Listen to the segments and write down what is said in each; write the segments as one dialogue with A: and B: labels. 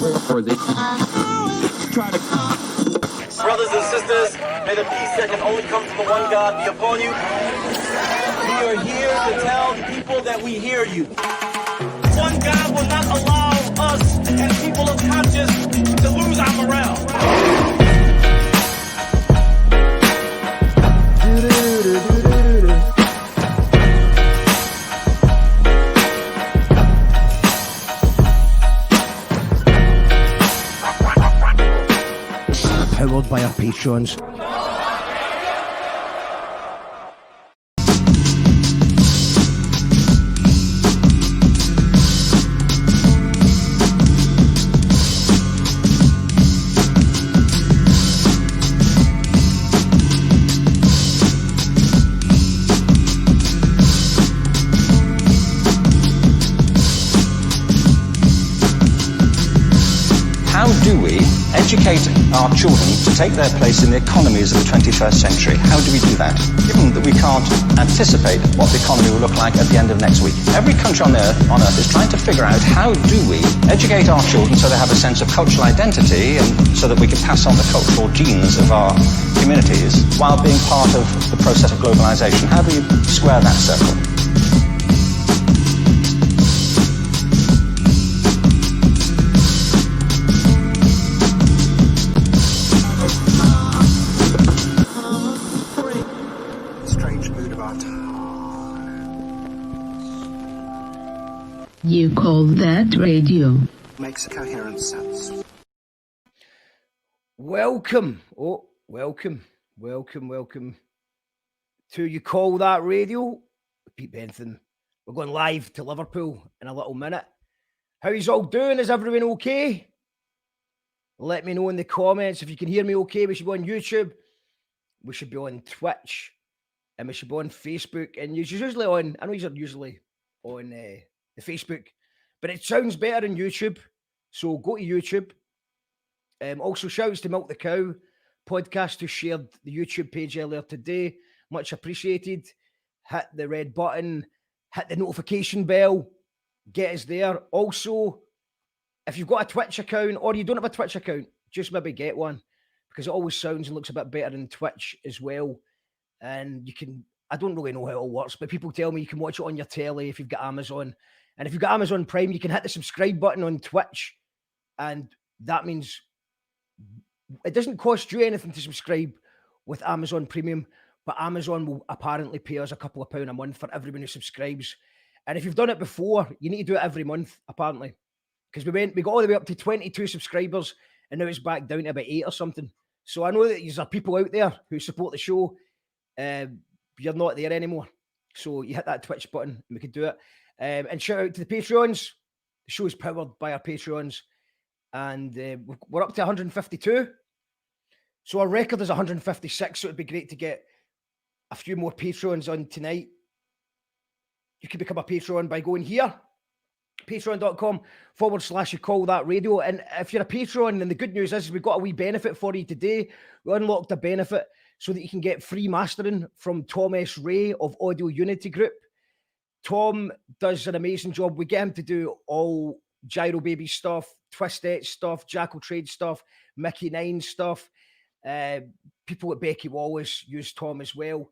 A: or they try to.
B: Brothers and sisters, may the peace that can only come from the one God be upon you. We are here to tell the people that we hear you. One God will not allow us as people of conscience to lose our morale.
C: Powered by our patrons.
D: How do we educate our children to take their place in the economies of the 21st century? How do we do that, given that we can't anticipate what the economy will look like at the end of next week? Every country on earth is trying to figure out how do we educate our children so they have a sense of cultural identity and so that we can pass on the cultural genes of our communities while being part of the process of globalization. How do we square that circle?
E: You call that radio?
F: Makes coherent sense.
C: Welcome to You Call That Radio. Pete Bentham. We're going live to Liverpool in a little minute. How you all doing? Is everyone okay? Let me know in the comments if you can hear me okay. We should be on YouTube. We should be on Twitch. And we should be on Facebook. And you're usually on, I know you're usually on the Facebook, but it sounds better on YouTube. So go to YouTube. Also, shouts to Milk the Cow podcast who shared the YouTube page earlier today. Much appreciated. Hit the red button, hit the notification bell, get us there. Also, if you've got a Twitch account or you don't have a Twitch account, just maybe get one because it always sounds and looks a bit better than Twitch as well. And you can, I don't really know how it all works, but people tell me you can watch it on your telly if you've got Amazon. And if you've got Amazon Prime, you can hit the subscribe button on Twitch. And that means it doesn't cost you anything to subscribe with Amazon Premium, but Amazon will apparently pay us a couple of pounds a month for everyone who subscribes. And if you've done it before, you need to do it every month, apparently. Because we got all the way up to 22 subscribers, and now it's back down to about 8 or something. So I know that there are people out there who support the show. You're not there anymore. So you hit that Twitch button, and we can do it. And shout out to the Patreons. The show is powered by our Patreons. And we're up to 152. So our record is 156. So it'd be great to get a few more Patreons on tonight. You can become a Patreon by going here. Patreon.com/You Call That Radio. And if you're a Patreon, then the good news is we've got a wee benefit for you today. We unlocked a benefit so that you can get free mastering from Tom S. Ray of Audio Unity Group. Tom does an amazing job. We get him to do all Gyro Baby stuff, Twistette stuff, Jackal Trade stuff, Mickey Nine stuff. People at Becky Wallace use Tom as well.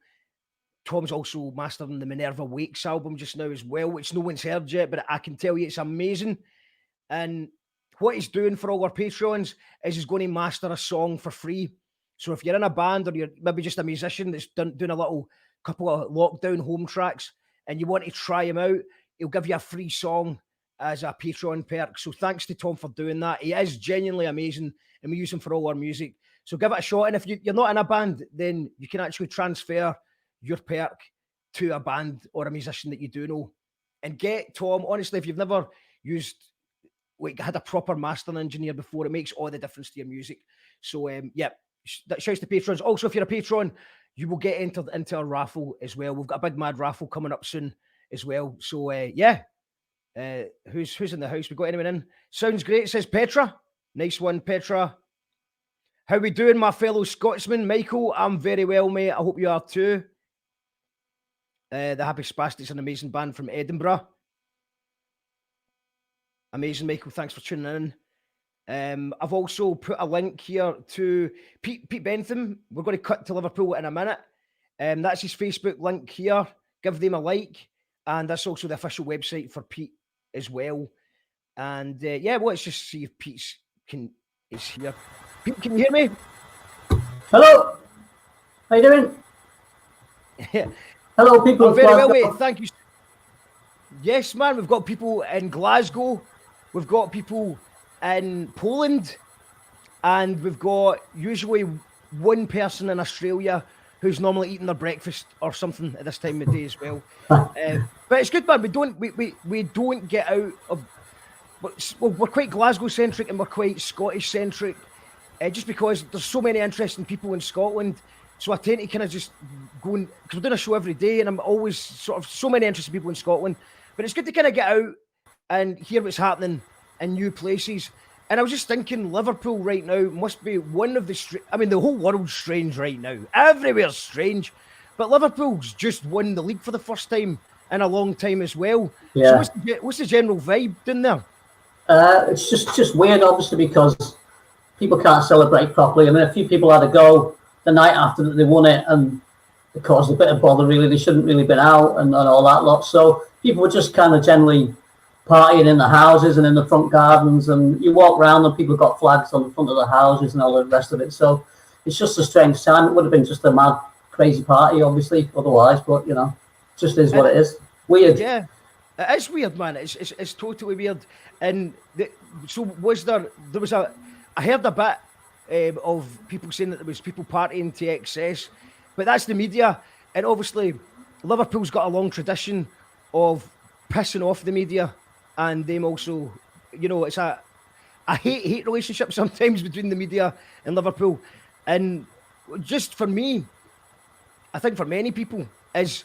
C: Tom's also mastering the Minerva Wakes album just now as well, which no one's heard yet, but I can tell you it's amazing. And what he's doing for all our Patreons is he's going to master a song for free. So if you're in a band or you're maybe just a musician that's doing a little couple of lockdown home tracks and you want to try him out, he'll give you a free song as a Patreon perk. So thanks to Tom for doing that. He is genuinely amazing and we use him for all our music. So give it a shot. And if you're not in a band, then you can actually transfer your perk to a band or a musician that you do know. And get Tom, honestly, if you've never had a proper mastering engineer before, it makes all the difference to your music. So that shouts to patrons. Also, if you're a patron, you will get entered into a raffle as well. We've got a big mad raffle coming up soon as well. So who's in the house? We got anyone in? Sounds great, says Petra. Nice one, Petra. How we doing, my fellow Scotsman? Michael, I'm very well, mate. I hope you are too. The Happy Spastics, an amazing band from Edinburgh. Amazing, Michael. Thanks for tuning in. I've also put a link here to Pete Bentham. We're going to cut to Liverpool in a minute. That's his Facebook link here. Give them a like. And that's also the official website for Pete as well. And yeah, well, let's just see if Pete is here. Pete, can you hear me?
G: Hello. How you doing? Hello, people.
C: Very well, mate. Thank you. Yes, man. We've got people in Glasgow. We've got people in Poland. And we've got usually one person in Australia who's normally eating their breakfast or something at this time of day as well. But it's good, man. We don't get out of... We're quite Glasgow-centric and we're quite Scottish-centric. Just because there's so many interesting people in Scotland. So I tend to kind of just go and... Because we're doing a show every day and I'm always sort of... So many interesting people in Scotland. But it's good to kind of get out and hear what's happening in new places. And I was just thinking, Liverpool right now must be one of the... I mean, the whole world's strange right now. Everywhere's strange. But Liverpool's just won the league for the first time in a long time as well.
G: Yeah.
C: So what's the general vibe down there?
G: It's just weird, obviously, because people can't celebrate properly. I mean, a few people had a go the night after that they won it, and it caused a bit of bother, really. They shouldn't really been out and all that lot. So people were just kind of generally partying in the houses and in the front gardens, and you walk around and people got flags on the front of the houses and all the rest of it. So it's just a strange time. It would have been just a mad, crazy party, obviously, otherwise, but, you know, just is what it is. Weird.
C: Yeah, it is weird, man. It's totally weird. And so I heard a bit of people saying that there was people partying to excess, but that's the media. And obviously, Liverpool's got a long tradition of pissing off the media. And them also, you know, it's a hate relationship sometimes between the media and Liverpool. And just for me, I think for many people, is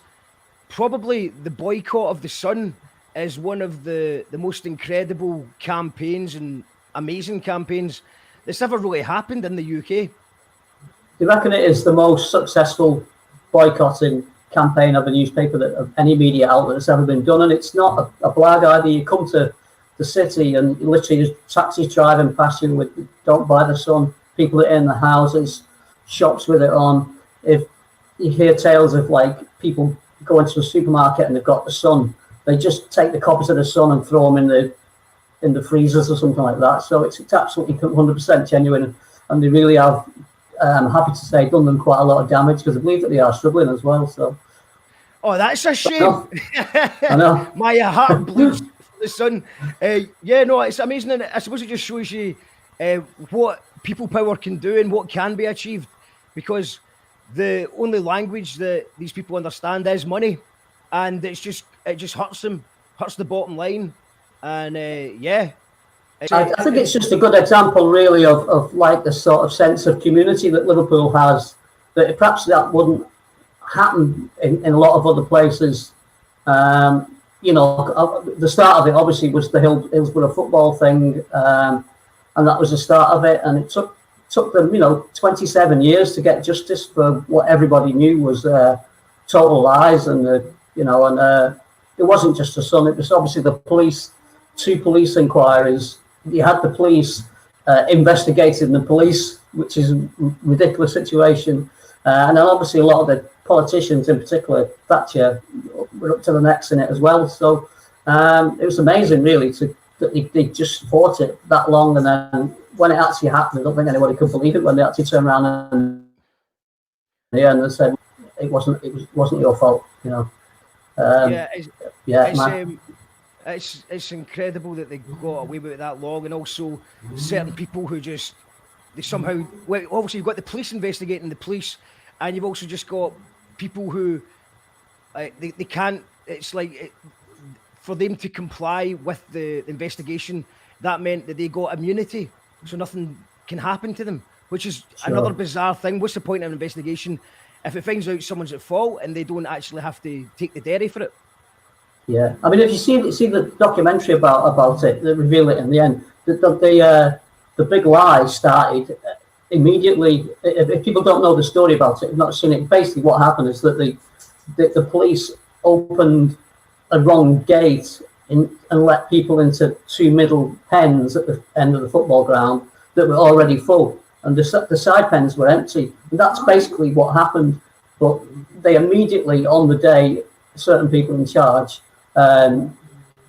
C: probably the boycott of the Sun is one of the most incredible campaigns and amazing campaigns that's ever really happened in the UK.
G: You reckon it is the most successful boycotting campaign of a newspaper of any media outlet that's ever been done? And it's not a blag either. You come to the city and literally there's taxis driving past you with "Don't buy the Sun," people are in the houses, shops with it on. If you hear tales of like people going to a supermarket and they've got the Sun, they just take the copies of the Sun and throw them in the freezers or something like that. So it's absolutely 100% genuine, and they really have, I'm happy to say, done them quite a lot of damage, because I believe that they are struggling as well. So,
C: oh, that's a shame.
G: I know.
C: My heart bleeds for the Sun. Yeah, no, it's amazing, and I suppose it just shows you what people power can do and what can be achieved, because the only language that these people understand is money, and it just hurts them, hurts the bottom line, and yeah.
G: I think it's just a good example, really, of like the sort of sense of community that Liverpool has, that perhaps that wouldn't happen in a lot of other places. You know, the start of it obviously was the Hillsborough football thing, and that was the start of it. And it took them, you know, 27 years to get justice for what everybody knew was total lies, and you know, and it wasn't just the Sun. It was obviously the police, 2 police inquiries. You had the police investigating the police, which is a ridiculous situation. And then obviously a lot of the politicians, in particular Thatcher, were up to the necks in it as well. So it was amazing, really, that they just fought it that long. And then when it actually happened, I don't think anybody could believe it when they actually turned around and they said it wasn't your fault, you know.
C: It's incredible that they got away with it that long, and also certain people who just they somehow, well, obviously you've got the police investigating the police, and you've also just got people who they can't. It's like for them to comply with the investigation, that meant that they got immunity, so nothing can happen to them, which is another bizarre thing. What's the point of an investigation if it finds out someone's at fault and they don't actually have to take the dairy for it?
G: Yeah, I mean, if you see the documentary about it, that reveal it in the end, the big lie started immediately. If people don't know the story about it, have not seen it, basically what happened is that the police opened a wrong gate and let people into two middle pens at the end of the football ground that were already full, and the side pens were empty. And that's basically what happened. But they immediately, on the day, certain people in charge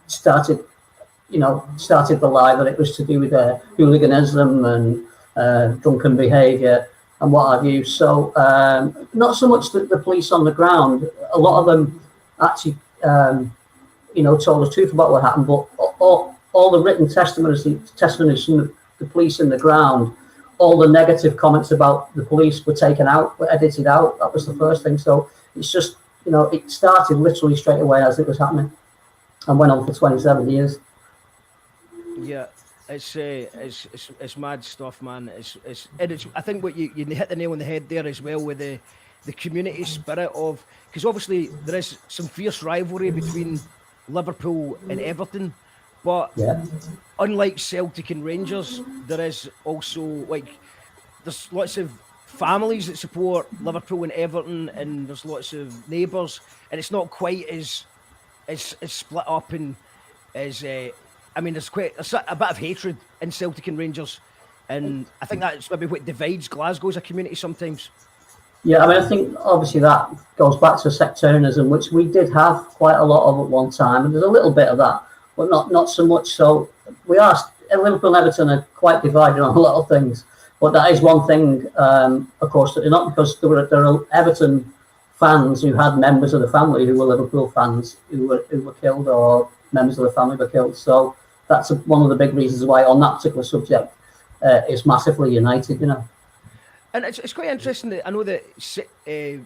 G: started the lie that it was to do with hooliganism and drunken behaviour and what have you. So not so much the police on the ground. A lot of them actually, told the truth about what happened. But all the written testimonies from the police in the ground, all the negative comments about the police were taken out, were edited out. That was the first thing. So it's just, it started literally straight away as it was happening, and went on for 27 years.
C: Yeah, it's mad stuff, man. I think what you hit the nail on the head there as well with the community spirit of, because obviously there is some fierce rivalry between Liverpool and Everton, but unlike Celtic and Rangers, there is also there's lots of families that support Liverpool and Everton, and there's lots of neighbours, and it's not quite as split up and as there's quite a bit of hatred in Celtic and Rangers, and I think that's maybe what divides Glasgow as a community sometimes.
G: Yeah, I think obviously that goes back to sectarianism, which we did have quite a lot of at one time, and there's a little bit of that, but not so much. So we are, Liverpool and Everton are quite divided on a lot of things, but that is one thing, of course, that not because there are Everton fans who had members of the family who were Liverpool fans who were killed, or members of the family were killed. So that's one of the big reasons why on that particular subject it's massively united,
C: And it's quite interesting that I know that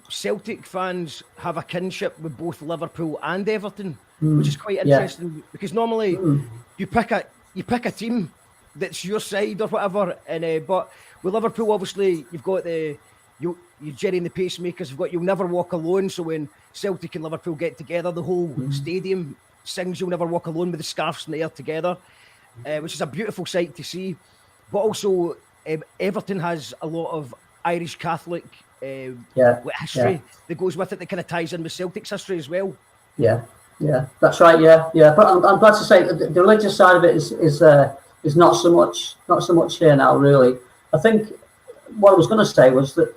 C: Celtic fans have a kinship with both Liverpool and Everton, which is quite interesting because normally you pick a team that's your side or whatever, and but with Liverpool obviously you've got you Jerry and the Pacemakers. You've got You'll Never Walk Alone. So when Celtic and Liverpool get together, the whole stadium sings You'll Never Walk Alone with the scarves in the air together, which is a beautiful sight to see. But also Everton has a lot of Irish Catholic history that goes with it, that kind of ties in with Celtic's history as well. Yeah,
G: that's right. Yeah. But I'm glad to say that the religious side of it is not so much here now. Really, I think what I was going to say was that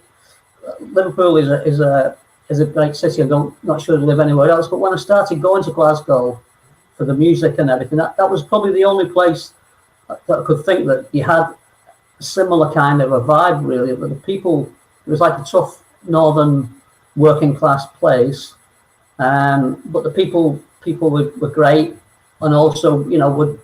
G: Liverpool is a great city. I'm not sure to live anywhere else. But when I started going to Glasgow for the music and everything, that was probably the only place that I could think that you had a similar kind of a vibe, really. But the people, it was like a tough northern working class place, but the people were great, and also would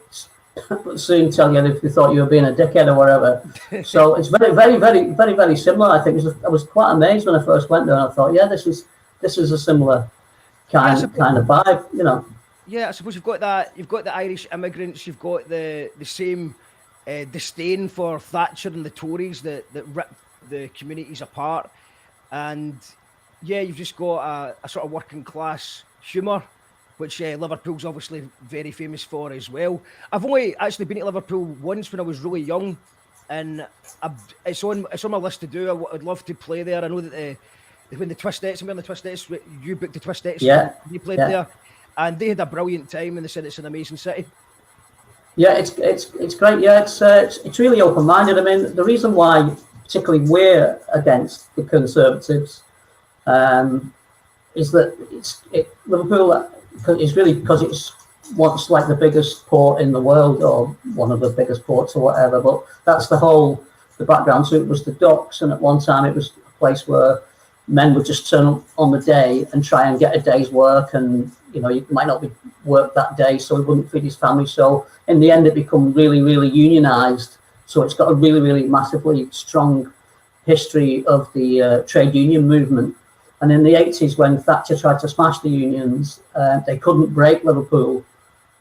G: soon tell you if they thought you were being a dickhead or whatever. So it's very, very, very, very, very similar. I think I was quite amazed when I first went there, and I thought, this is a similar kind of vibe,
C: Yeah, I suppose you've got the Irish immigrants, you've got the same disdain for Thatcher and the Tories that ripped the communities apart, and you've just got a sort of working class humour, which Liverpool's obviously very famous for as well. I've only actually been to Liverpool once when I was really young, and it's on my list to do. I'd love to play there. I know that when the Twistettes, you booked the Twistettes, you played there, and they had a brilliant time, and they said it's an amazing city.
G: Yeah, it's great. Yeah, it's really open-minded. I mean, the reason why, particularly, we're against the Conservatives, is that Liverpool is really because it's once like the biggest port in the world, or one of the biggest ports, or whatever. But that's the background. So it was the docks, and at one time it was a place where men would just turn up on the day and try and get a day's work, and you might not be worked that day, so he wouldn't feed his family. So in the end, it became really, really unionised. So it's got a really, really massively strong history of the trade union movement. And in the 80s, when Thatcher tried to smash the unions, they couldn't break Liverpool.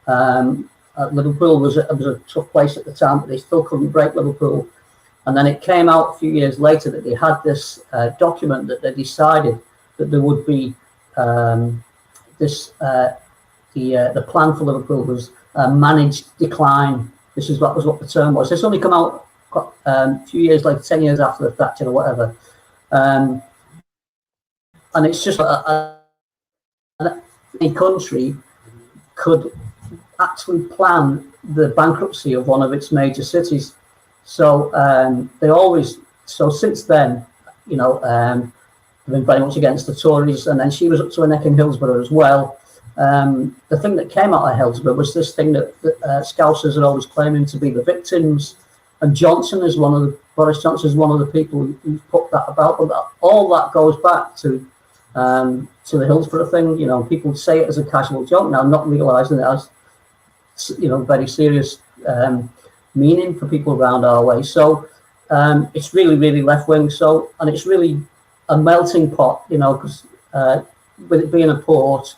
G: Liverpool was a tough place at the time, but they still couldn't break Liverpool. And then it came out a few years later that they had this document that they decided that there would be the plan for Liverpool was managed decline. This is what the term was. This only come out a few years later, 10 years after the Thatcher or whatever. And it's just any country could actually plan the bankruptcy of one of its major cities. So they always, so since then, you know, they've been very much against the Tories, and then she was up to her neck in Hillsborough as well. The thing that came out of Hillsborough was this thing that Scousers are always claiming to be the victims, and Boris Johnson is one of the people who put that about. But all that goes back to the Hillsborough thing. You know, people say it as a casual joke now, not realising it as, you know, very serious meaning for people around our way. So it's really, really left wing. So, and it's really a melting pot, you know, because with it being a port,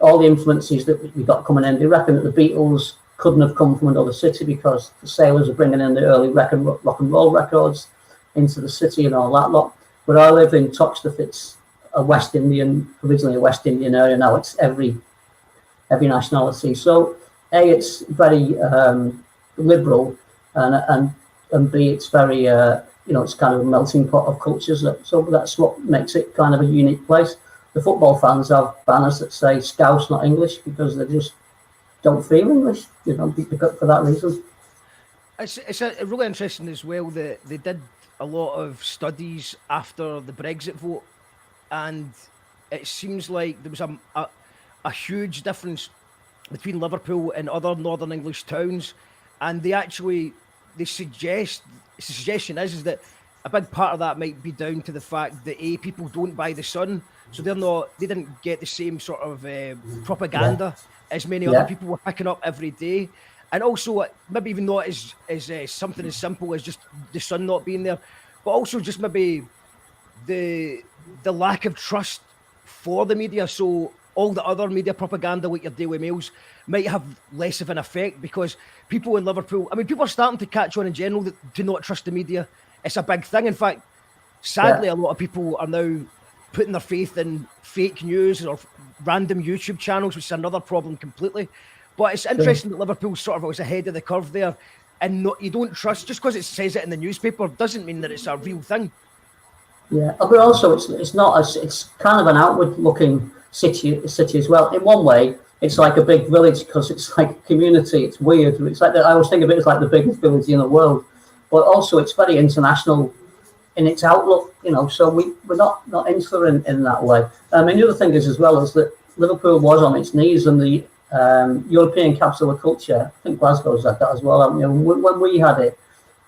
G: all the influences that we got coming in, they reckon that the Beatles couldn't have come from another city because the sailors are bringing in the early rock and roll records into the city and all that lot. But I live in Toxteth, it's originally a West Indian area. Now it's every nationality. So A, it's very liberal, and B, it's very you know, it's kind of a melting pot of cultures. So that's what makes it kind of a unique place. The football fans have banners that say Scouse, not English, because they just don't feel English, you know, for that reason.
C: It's really interesting as well that they did a lot of studies after the Brexit vote, and it seems like there was a huge difference between Liverpool and other Northern English towns, and the suggestion is that a big part of that might be down to the fact that people don't buy the Sun, so they didn't get the same sort of propaganda as many other people were picking up every day. And also maybe even not as something as simple as just the Sun not being there, but also just maybe the lack of trust for the media. So all the other media propaganda, like your Daily Mails, might have less of an effect because people in Liverpool, I mean, people are starting to catch on in general that do not trust the media. It's a big thing. In fact, sadly, a lot of people are now putting their faith in fake news or random YouTube channels, which is another problem completely. But it's interesting that Liverpool sort of was ahead of the curve there, and you don't trust just because it says it in the newspaper doesn't mean that it's a real thing. Yeah,
G: but also it's kind of an outward-looking city as well. In one way, it's like a big village because it's like a community. It's weird. It's like I always think of it as like the biggest village in the world, but also it's very international in its outlook. You know, so we're not insular in that way. I mean, the other thing is as well is that Liverpool was on its knees and the European capital of culture. I think Glasgow's had that as well. I mean, when we had it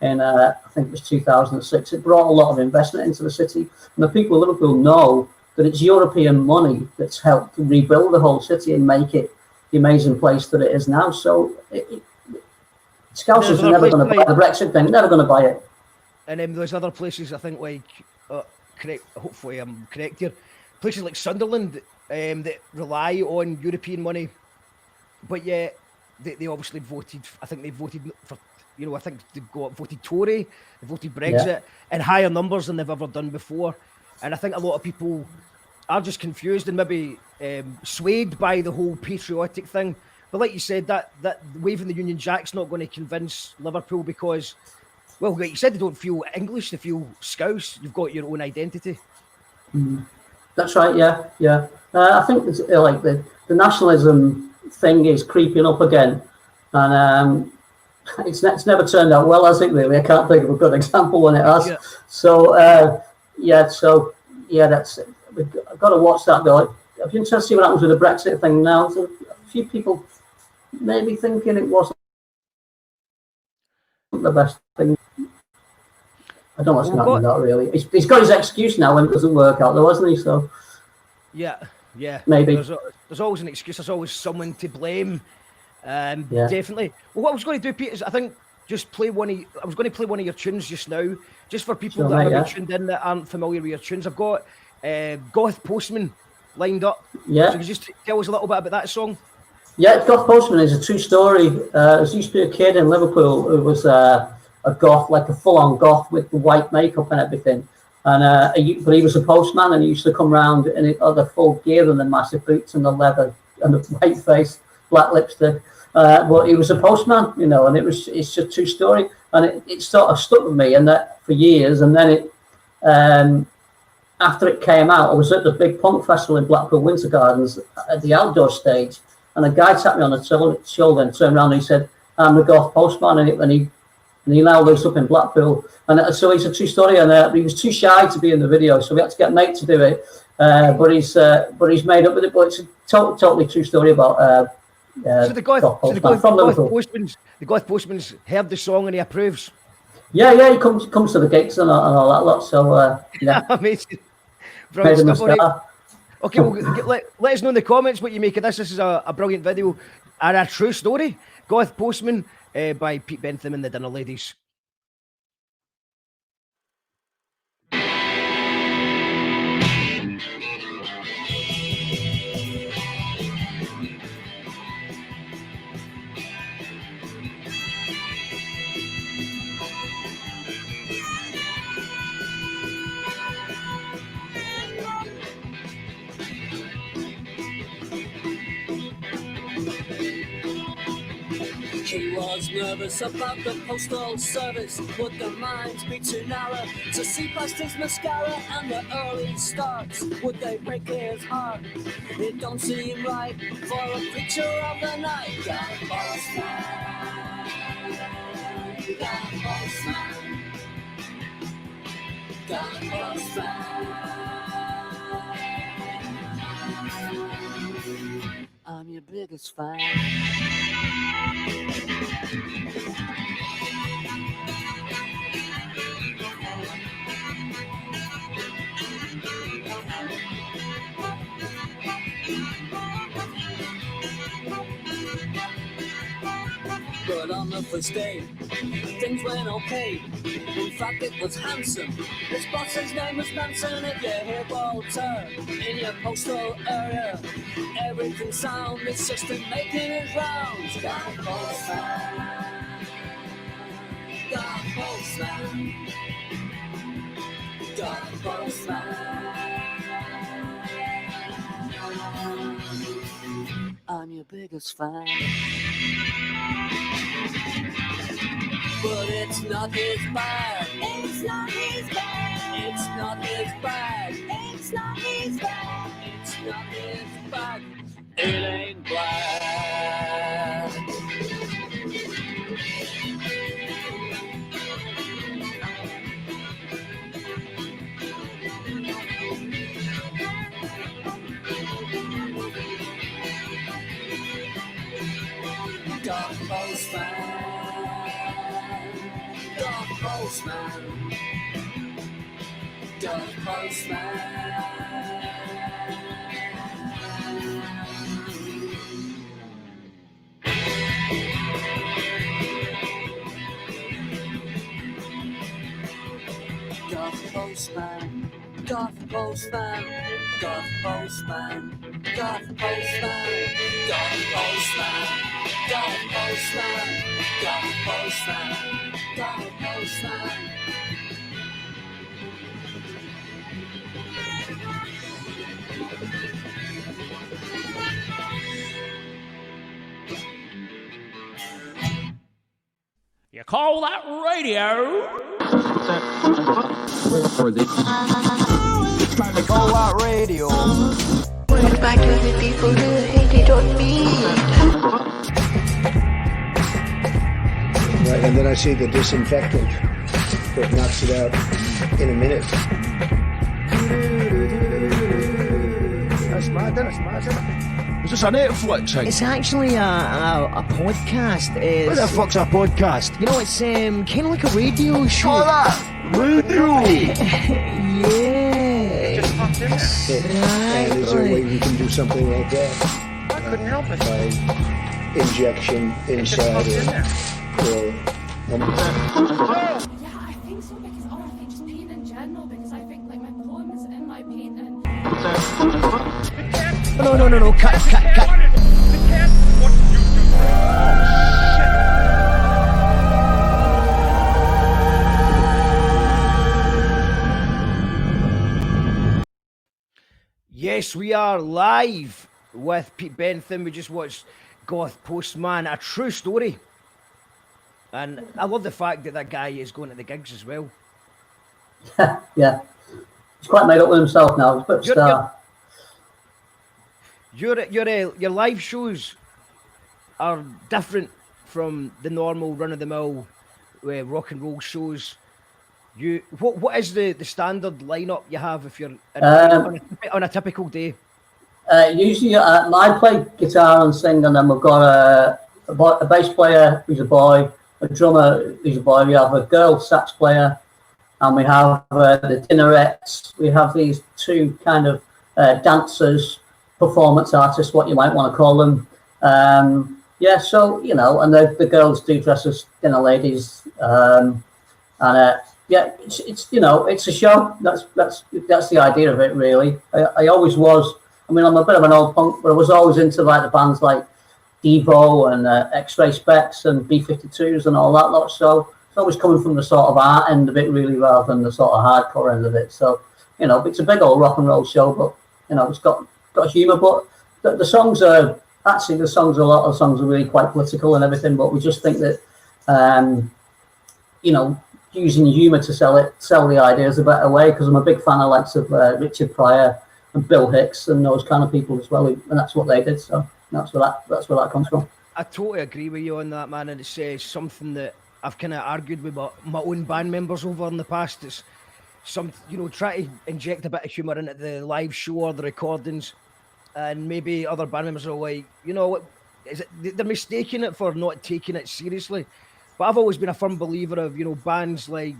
G: in, I think it was 2006, it brought a lot of investment into the city. And the people of Liverpool know that it's European money that's helped rebuild the whole city and make it the amazing place that it is now. So Scousers are never going to buy the Brexit thing, never going to buy it.
C: And there's other places, I think, like, hopefully I'm correct here, places like Sunderland that rely on European money. But yeah, they obviously voted. I think they voted for, you know, I think they voted Tory, they voted Brexit in higher numbers than they've ever done before. And I think a lot of people are just confused and maybe swayed by the whole patriotic thing. But like you said, that waving the Union Jack's not going to convince Liverpool because, well, like you said, they don't feel English, they feel Scouse. You've got your own identity.
G: That's right. Yeah. I think it's, like the nationalism thing is creeping up again, and it's never turned out well, has it? Really, I can't think of a good example when it has. Yeah. So that's it. I've got to watch that though. I'm interested to see what happens with the Brexit thing now. So a few people maybe thinking it wasn't the best thing. I don't know what's going to happen with that really. He's got his excuse now when it doesn't work out though, hasn't he? So
C: yeah,
G: maybe
C: there's always an excuse. There's always someone to blame. Definitely. Well, what I was going to do, Pete, is I think just play I was going to play one of your tunes just now, just for people that haven't tuned in that aren't familiar with your tunes. I've got Goth Postman lined up. Yeah. So you just tell us a little bit about that song.
G: Yeah, Goth Postman is a true story. There used to be a kid in Liverpool who was a goth, like a full-on goth with the white makeup and everything. And but he was a postman, and he used to come round in the full gear and the massive boots and the leather and the white face, black lipstick. But he was a postman, you know, and it's just a true story, and it sort of stuck with me and that for years. And then it after it came out, I was at the big punk festival in Blackpool Winter Gardens at the outdoor stage, And a guy tapped me on the shoulder and turned around and he said, "I'm the Goth postman," and he now lives up in Blackpool. And so it's a true story. And he was too shy to be in the video, so we had to get Nate to do it. But he's made up with it. But it's a totally true story about.
C: So the Goth Postman's heard the song and he approves.
G: Yeah, he comes to the gigs and all that lot. So yeah,
C: amazing.
G: Made him a star.
C: Okay, well, let us know in the comments what you make of this. This is a brilliant video and a true story. Goth Postman by Pete Bentham and the Dinner Ladies.
H: He was nervous about the postal service. Would the minds be too narrow to see past his mascara and the early starts? Would they break his heart? It don't seem right for a creature of the night. Got a postman, got a postman, got a postman. I'm your biggest fan. But on the first day, things went okay. In fact, it was handsome. His boss's name was Manson. If you hear Walter in your postal area, everything sound. It's just him making his rounds. Got a postman, got a postman, got a postman. I'm your biggest fan. But it's not his bag. It's not his bag. It's not his bag. It's not his bag. It's not his bag. It ain't black. Got a postman. Got a postman. Got a postman. Got a postman. Got a postman. Got a postman. Got a postman. Got a postman. Got a postman. Got a postman. Got a postman.
A: You call that radio?
C: You call that radio?
I: What about the people who hated on me?
J: Right, and then I see the disinfectant that knocks it out in a minute.
C: That's mad, isn't it?
A: Is this a Netflix thing?
C: It's actually a podcast.
A: What the fuck's a podcast?
C: You know, it's kind of like a radio show.
A: Oh, that radio!
C: Yeah.
J: And is there a way we can do something like that?
K: I couldn't help it.
J: By injection inside or
L: Yeah, I think so because I think just paint in general because I think like my poem is in my painting.
C: No, cut. Yes, we are live with Pete Bentham. We just watched Goth Postman, a true story. And I love the fact that guy is going to the gigs as well.
G: Yeah. He's quite made up with himself now. He's a bit of a star.
C: Your live shows are different from the normal run of the mill rock and roll shows. What is the standard lineup you have if you're on a typical day?
G: Usually, I play guitar and sing, and then we've got a bass player who's a boy, a drummer who's a boy. We have a girl sax player, and we have the dinnerettes. We have these two kind of dancers, performance artists, what you might want to call them. Yeah, so and the girls do dress as dinner ladies, yeah, it's a show. That's the idea of it, really. I always was. I mean, I'm a bit of an old punk, but I was always into like the bands like Devo and X-Ray Specs and B-52s and all that lot. So it's always coming from the sort of art end of it, really, rather than the sort of hardcore end of it. So it's a big old rock and roll show, but it's got humour. But the songs are actually a lot of the songs are really quite political and everything. But we just think that using humour to sell the idea is a better way, because I'm a big fan of Richard Pryor and Bill Hicks and those kind of people as well, and that's what they did. So that's where that comes from.
C: I totally agree with you on that, man, and it's something that I've kind of argued with my own band members over in the past. It's try to inject a bit of humour into the live show or the recordings, and maybe other band members are like, they're mistaking it for not taking it seriously. But I've always been a firm believer of, bands like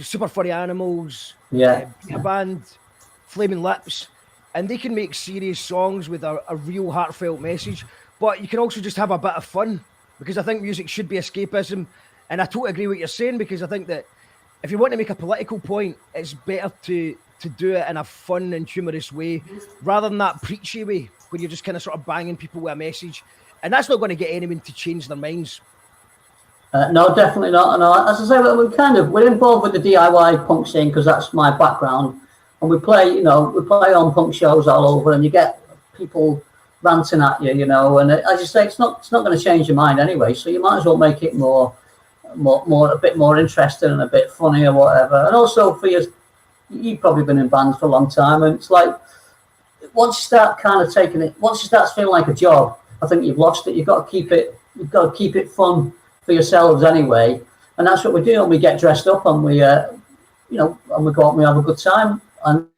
C: Super Furry Animals, a band, Flaming Lips, and they can make serious songs with a real heartfelt message, but you can also just have a bit of fun, because I think music should be escapism. And I totally agree with what you're saying, because I think that if you want to make a political point, it's better to do it in a fun and humorous way, rather than that preachy way, where you're just kind of sort of banging people with a message. And that's not going to get anyone to change their minds.
G: No, definitely not. And as I say, we're involved with the DIY punk scene, because that's my background, and we play on punk shows all over, and you get people ranting at you, and as you say, it's not going to change your mind anyway. So you might as well make it more a bit more interesting and a bit funny or whatever. And also for you, you've probably been in bands for a long time, and it's like once you start kind of taking it, once you start feeling like a job, I think you've lost it. You've got to keep it fun for yourselves anyway, and that's what we do. And we get dressed up, and we and we go out and we have a good time, and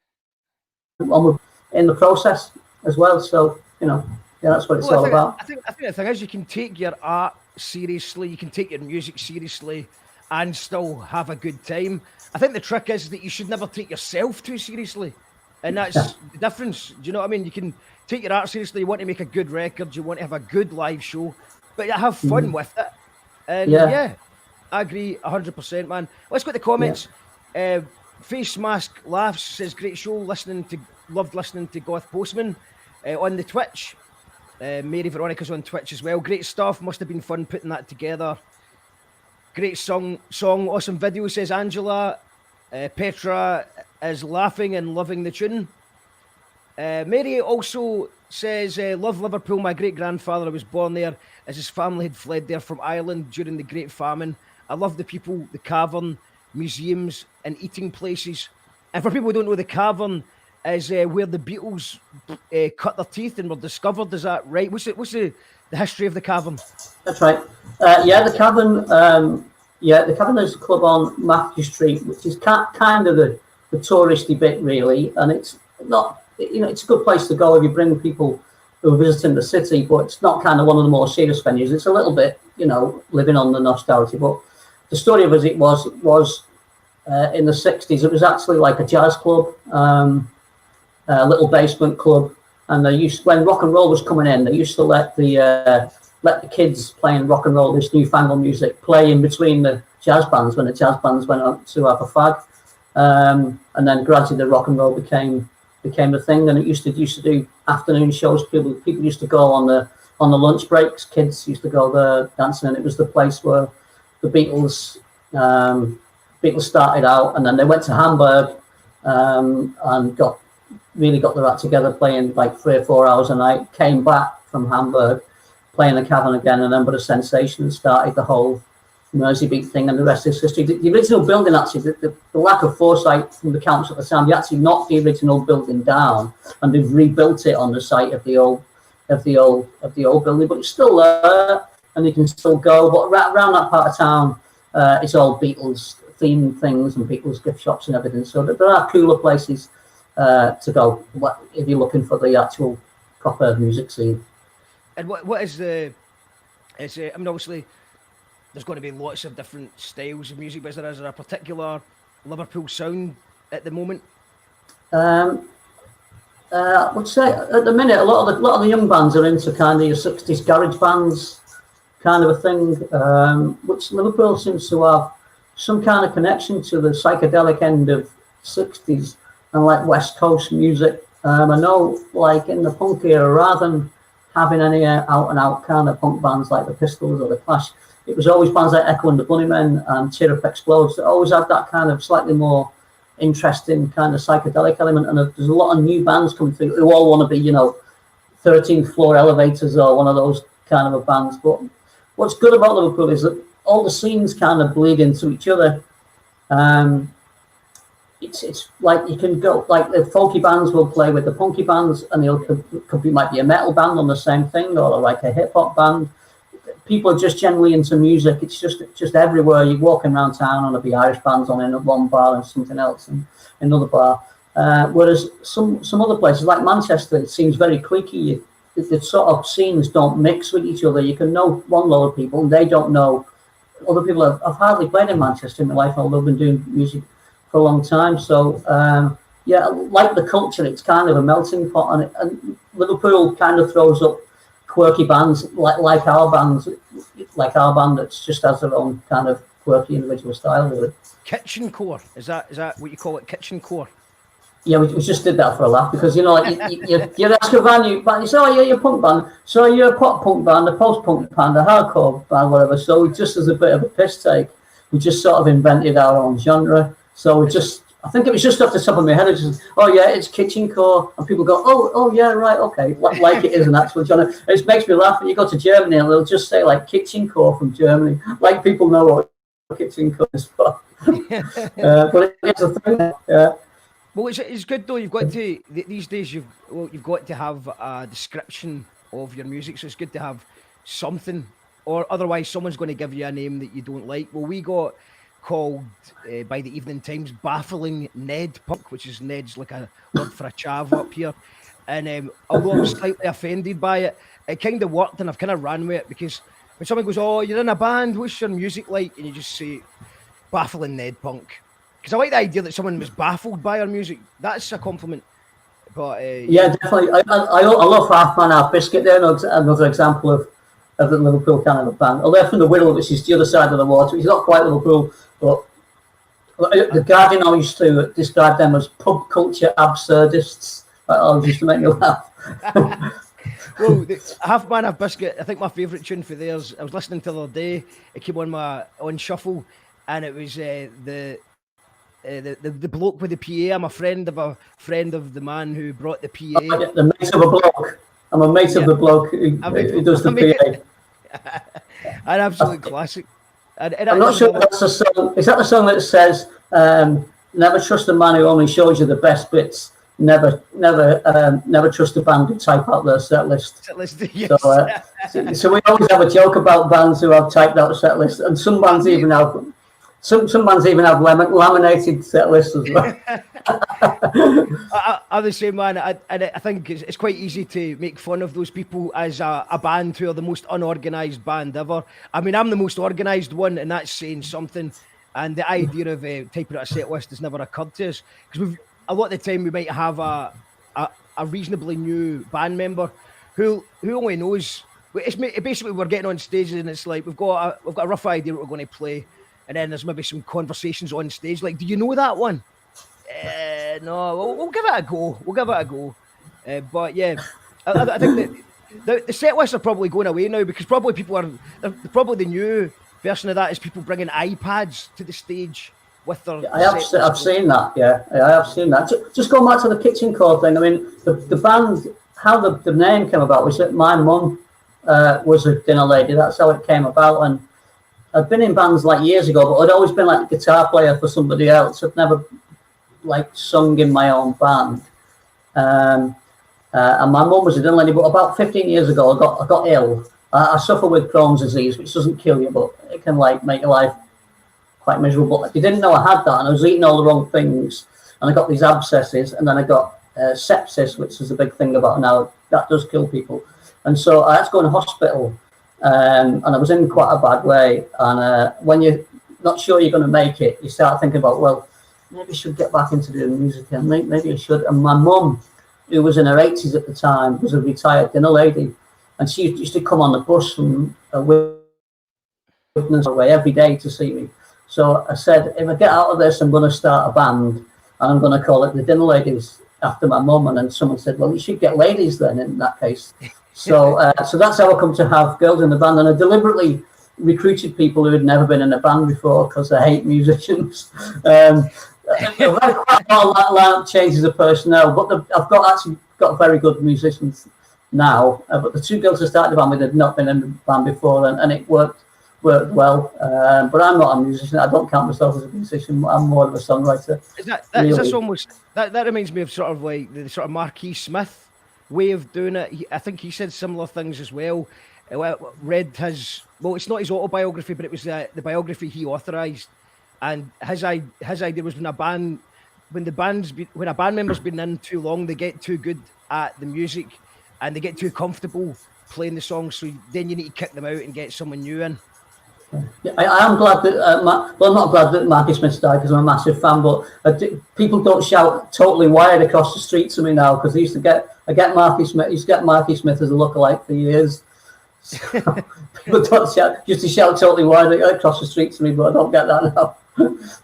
G: we're in the process as well. So that's what it's all about.
C: I think the thing is, you can take your art seriously, you can take your music seriously, and still have a good time. I think the trick is that you should never take yourself too seriously, and that's the difference. Do you know what I mean? You can take your art seriously. You want to make a good record, you want to have a good live show, but you have fun with it. And I agree 100%, man. Let's go to the comments. Face Mask Laughs says, great show, loved listening to Goth Postman on the Twitch. Mary Veronica's on Twitch as well. Great stuff, must have been fun putting that together. Great song, awesome video, says Angela. Petra is laughing and loving the tune. Mary also says, love Liverpool, my great-grandfather was born there as his family had fled there from Ireland during the Great Famine. I love the people, the cavern, museums and eating places. And for people who don't know, the cavern is where the Beatles cut their teeth and were discovered. Is that right? What's the history of the cavern?
G: That's right. The cavern. The cavern is a club on Matthew Street, which is kind of the touristy bit, really. And it's not, it's a good place to go if you bring people who are visiting the city, but it's not kind of one of the more serious venues. It's a little bit, living on the nostalgia. But the story of it was in the 60s, it was actually like a jazz club, a little basement club. And when rock and roll was coming in, they used to let the kids playing rock and roll, this newfangled music, play in between the jazz bands when the jazz bands went out to have a fag. And then gradually the rock and roll became the thing. And it used to do afternoon shows. People used to go on the lunch breaks. Kids used to go there dancing, and it was the place where the Beatles started out, and then they went to Hamburg and got their act together, playing like 3 or 4 hours a night. Came back from Hamburg, playing the cavern again, and then but a sensation, and started the whole Merseybeat thing, and the rest is history. The original building, actually, the lack of foresight from the council at the time, they actually knocked the original building down, and they've rebuilt it on the site of the old building. But it's still there, and you can still go. But around that part of town, it's all Beatles themed things and Beatles gift shops and everything. So there are cooler places to go if you're looking for the actual proper music scene.
C: And what is the? I mean, obviously, there's going to be lots of different styles of music, but is there a particular Liverpool sound at the moment?
G: I would say at the minute, a lot of the young bands are into kind of your 60s garage bands kind of a thing, which Liverpool seems to have some kind of connection to the psychedelic end of 60s and like West Coast music. I know, like in the punk era, rather than having any out and out kind of punk bands like the Pistols or the Clash, it was always bands like Echo and the Bunnymen and Cheer Up Explodes that always had that kind of slightly more interesting kind of psychedelic element. And there's a lot of new bands coming through who all want to be, 13th Floor Elevators or one of those kind of bands. But what's good about Liverpool is that all the scenes kind of bleed into each other. It's like you can go, like the folky bands will play with the punky bands, and might be a metal band on the same thing, or like a hip hop band. People are just generally into music. It's just everywhere. You're walking around town, and there'll be Irish bands on in one bar and something else in another bar. Whereas some other places like Manchester, it seems very cliquey. The sort of scenes don't mix with each other. You can know one lot of people, and they don't know other people. I've hardly played in Manchester in my life, although I've been doing music for a long time. So like the culture, it's kind of a melting pot, and Liverpool kind of throws up quirky bands like our bands, like our band that's just has their own kind of quirky individual style, really.
C: Kitchen core, is that what you call it? Kitchen core?
G: Yeah, we just did that for a laugh, because you're ask a band, you say, oh yeah, you're a punk band, so you're a pop punk band, a post punk band, a hardcore band, whatever. So just as a bit of a piss take, we just sort of invented our own genre. So I think it was just off the top of my head. It just, oh yeah, it's kitchencore, and people go, oh yeah, right, okay, like it is an actual genre. It makes me laugh. When you go to Germany, and they'll just say like kitchencore from Germany, like people know what kitchencore is for. But it's a thing. Yeah.
C: Well, it's good though. You've got to these days. You've got to have a description of your music, so it's good to have something, or otherwise someone's going to give you a name that you don't like. Well, we got called by the Evening Times baffling Ned punk, which is Ned's like a word for a chav up here. And although I was slightly offended by it, it kind of worked, and I've kind of ran with it, because when someone goes, "Oh, you're in a band, what's your music like?" and you just say baffling Ned punk, because I like the idea that someone was baffled by our music. That's a compliment. But
G: yeah, definitely. I love Half Man Half Biscuit. They're another example of the Liverpool kind of a band. Although they're from the Wirral, which is the other side of the water. It's not quite Liverpool, but the Guardian always used to describe them as pub culture absurdists. Just to make me laugh.
C: Well, Half Man Half Biscuit, I think my favourite tune for theirs, I was listening to the other day, it came on shuffle, and it was the bloke with the PA. I'm a friend of the man who brought the PA.
G: The mate of a bloke. I'm a mate of the bloke who does the PA.
C: An absolute classic.
G: I'm not sure that's the song. Is that the song that says, "Never trust a man who only shows you the best bits. Never trust a band who type out their set list."
C: Yes.
G: So we always have a joke about bands who have typed out a set list, and some bands even have. Some bands even have laminated set lists as well.
C: I'm the same, man. I think it's quite easy to make fun of those people as a band who are the most unorganised band ever. I mean, I'm the most organised one, and that's saying something. And the idea of typing out a set list has never occurred to us, because a lot of the time we might have a reasonably new band member who only knows. Basically, we're getting on stage, and it's like we've got a rough idea what we're going to play. And then there's maybe some conversations on stage, like, "Do you know that one?" No, we'll give it a go. But yeah, I think that the set lists are probably going away now, because probably probably the new version of that is people bringing iPads to the stage with their.
G: I've seen that. Yeah, I have seen that. Just going back to the kitchen core thing. I mean, the band, how the name came about was that my mum was a dinner lady. That's how it came about, and I'd been in bands like years ago, but I'd always been like a guitar player for somebody else. I'd never like sung in my own band. And my mum was a dinner lady, but about 15 years ago, I got ill. I suffer with Crohn's disease, which doesn't kill you, but it can like make your life quite miserable. They didn't know I had that, and I was eating all the wrong things, and I got these abscesses, and then I got sepsis, which is a big thing about now. That does kill people, and so I had to go in hospital, and I was in quite a bad way. And when you're not sure you're going to make it, you start thinking about, well, maybe I should get back into doing music, and maybe I should. And my mum, who was in her 80s at the time, was a retired dinner lady, and she used to come on the bus from Witness away every day to see me. So I said, if I get out of this, I'm going to start a band, and I'm going to call it the Dinner Ladies after my mum. And then someone said, well, you should get ladies then in that case. So so that's how I come to have girls in the band. And I deliberately recruited people who had never been in a band before because I hate musicians. I've had quite a lot of changes of personnel, but I've actually got very good musicians now. But the two girls I started the band with had not been in the band before, and it worked well. But I'm not a musician. I don't count myself as a musician. I'm more of a songwriter.
C: Is that
G: really.
C: is this almost that reminds me of sort of like the sort of Marquis Smith way of doing it. I think he said similar things as well. Read his, well, it's not his autobiography, but it was the biography he authorised. And his idea was when a band member's been in too long, they get too good at the music and they get too comfortable playing the songs. So then you need to kick them out and get someone new in.
G: Yeah, I am glad that, I'm not glad that Marky Smith died because I'm a massive fan, but people don't shout Totally Wired across the street to me now because I used to get Marky Smith as a lookalike for years. So, people don't shout, used to shout Totally Wired across the street to me, but I don't get that now.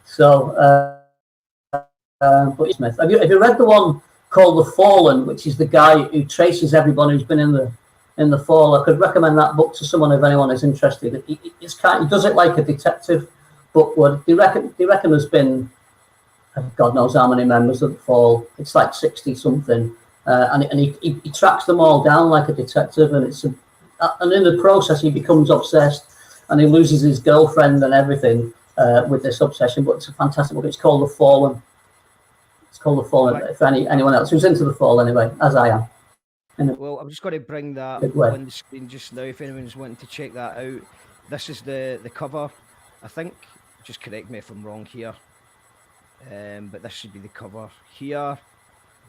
G: So, but Smith, have you read the one called The Fallen, which is the guy who traces everyone who's been in the fall? I could recommend that book to someone if anyone is interested. He does it like a detective book would. Do you reckon there's been, God knows how many members of the fall? It's like 60 something, and he tracks them all down like a detective, and and in the process he becomes obsessed, and he loses his girlfriend and everything with this obsession. But it's a fantastic book. It's called The Fallen. It's called The Fallen. Right. For anyone else who's into the fall, anyway, as I am.
C: Well, I'm just going to bring that on the screen just now if anyone's wanting to check that out. This is the cover, I think. Just correct me if I'm wrong here. But this should be the cover here.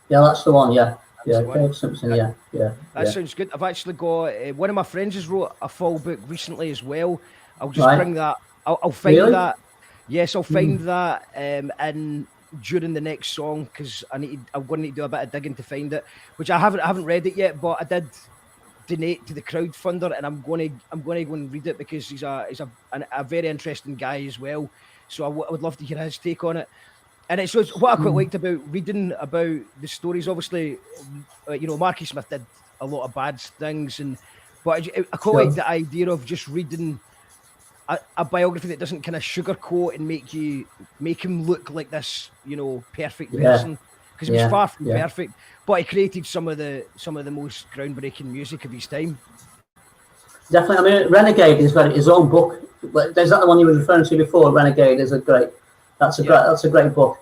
C: Yeah,
G: that's the one, yeah. Dave Simpson, yeah.
C: That sounds good. I've actually got, one of my friends has wrote a fall book recently as well. I'll just bring that, I'll find that. Yes, I'll find that in during the next song because I'm going to need to do a bit of digging to find it, which I haven't read it yet, but I did donate to the crowdfunder, and I'm going to go and read it because he's a very interesting guy as well. So I would love to hear his take on it. And it's what I quite liked about reading about the stories. Obviously, Marky Smith did a lot of bad things, but I quite like the idea of just reading a biography that doesn't kind of sugarcoat and make him look like this, perfect person, because he was far from perfect, but he created some of the most groundbreaking music of his time.
G: Definitely. I mean, Renegade is his own book. There's that the one you were referring to before. Renegade is that's a great book.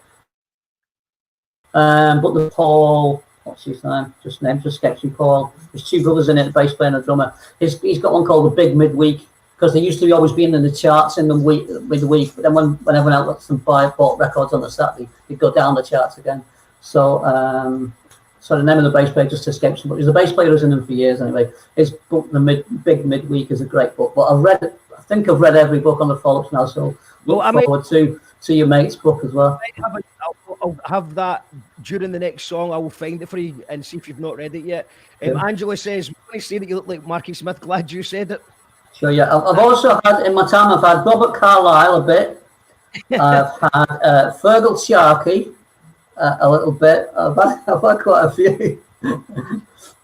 G: But the Paul, what's his name? Just sketchy Paul. There's two brothers in it, a bass player and a drummer. He's got one called The Big Midweek, because they used to always be in the charts in the midweek, but then when everyone else bought records on the Saturday, they'd go down the charts again. So the name of the bass player just escapes me, but he's the bass player who's in them for years anyway. His book, Big Midweek, is a great book, but I think I've read every book on the follow-ups now, so look forward to your mate's book as well.
C: I'll have that during the next song. I will find it for you and see if you've not read it yet. Angela says, when I say that you look like Marky Smith, glad you said it.
G: Sure, yeah. I've also had, in my time, I've had Robert Carlyle a bit. I've had Fergal Sharkey a little bit. I've had quite a few.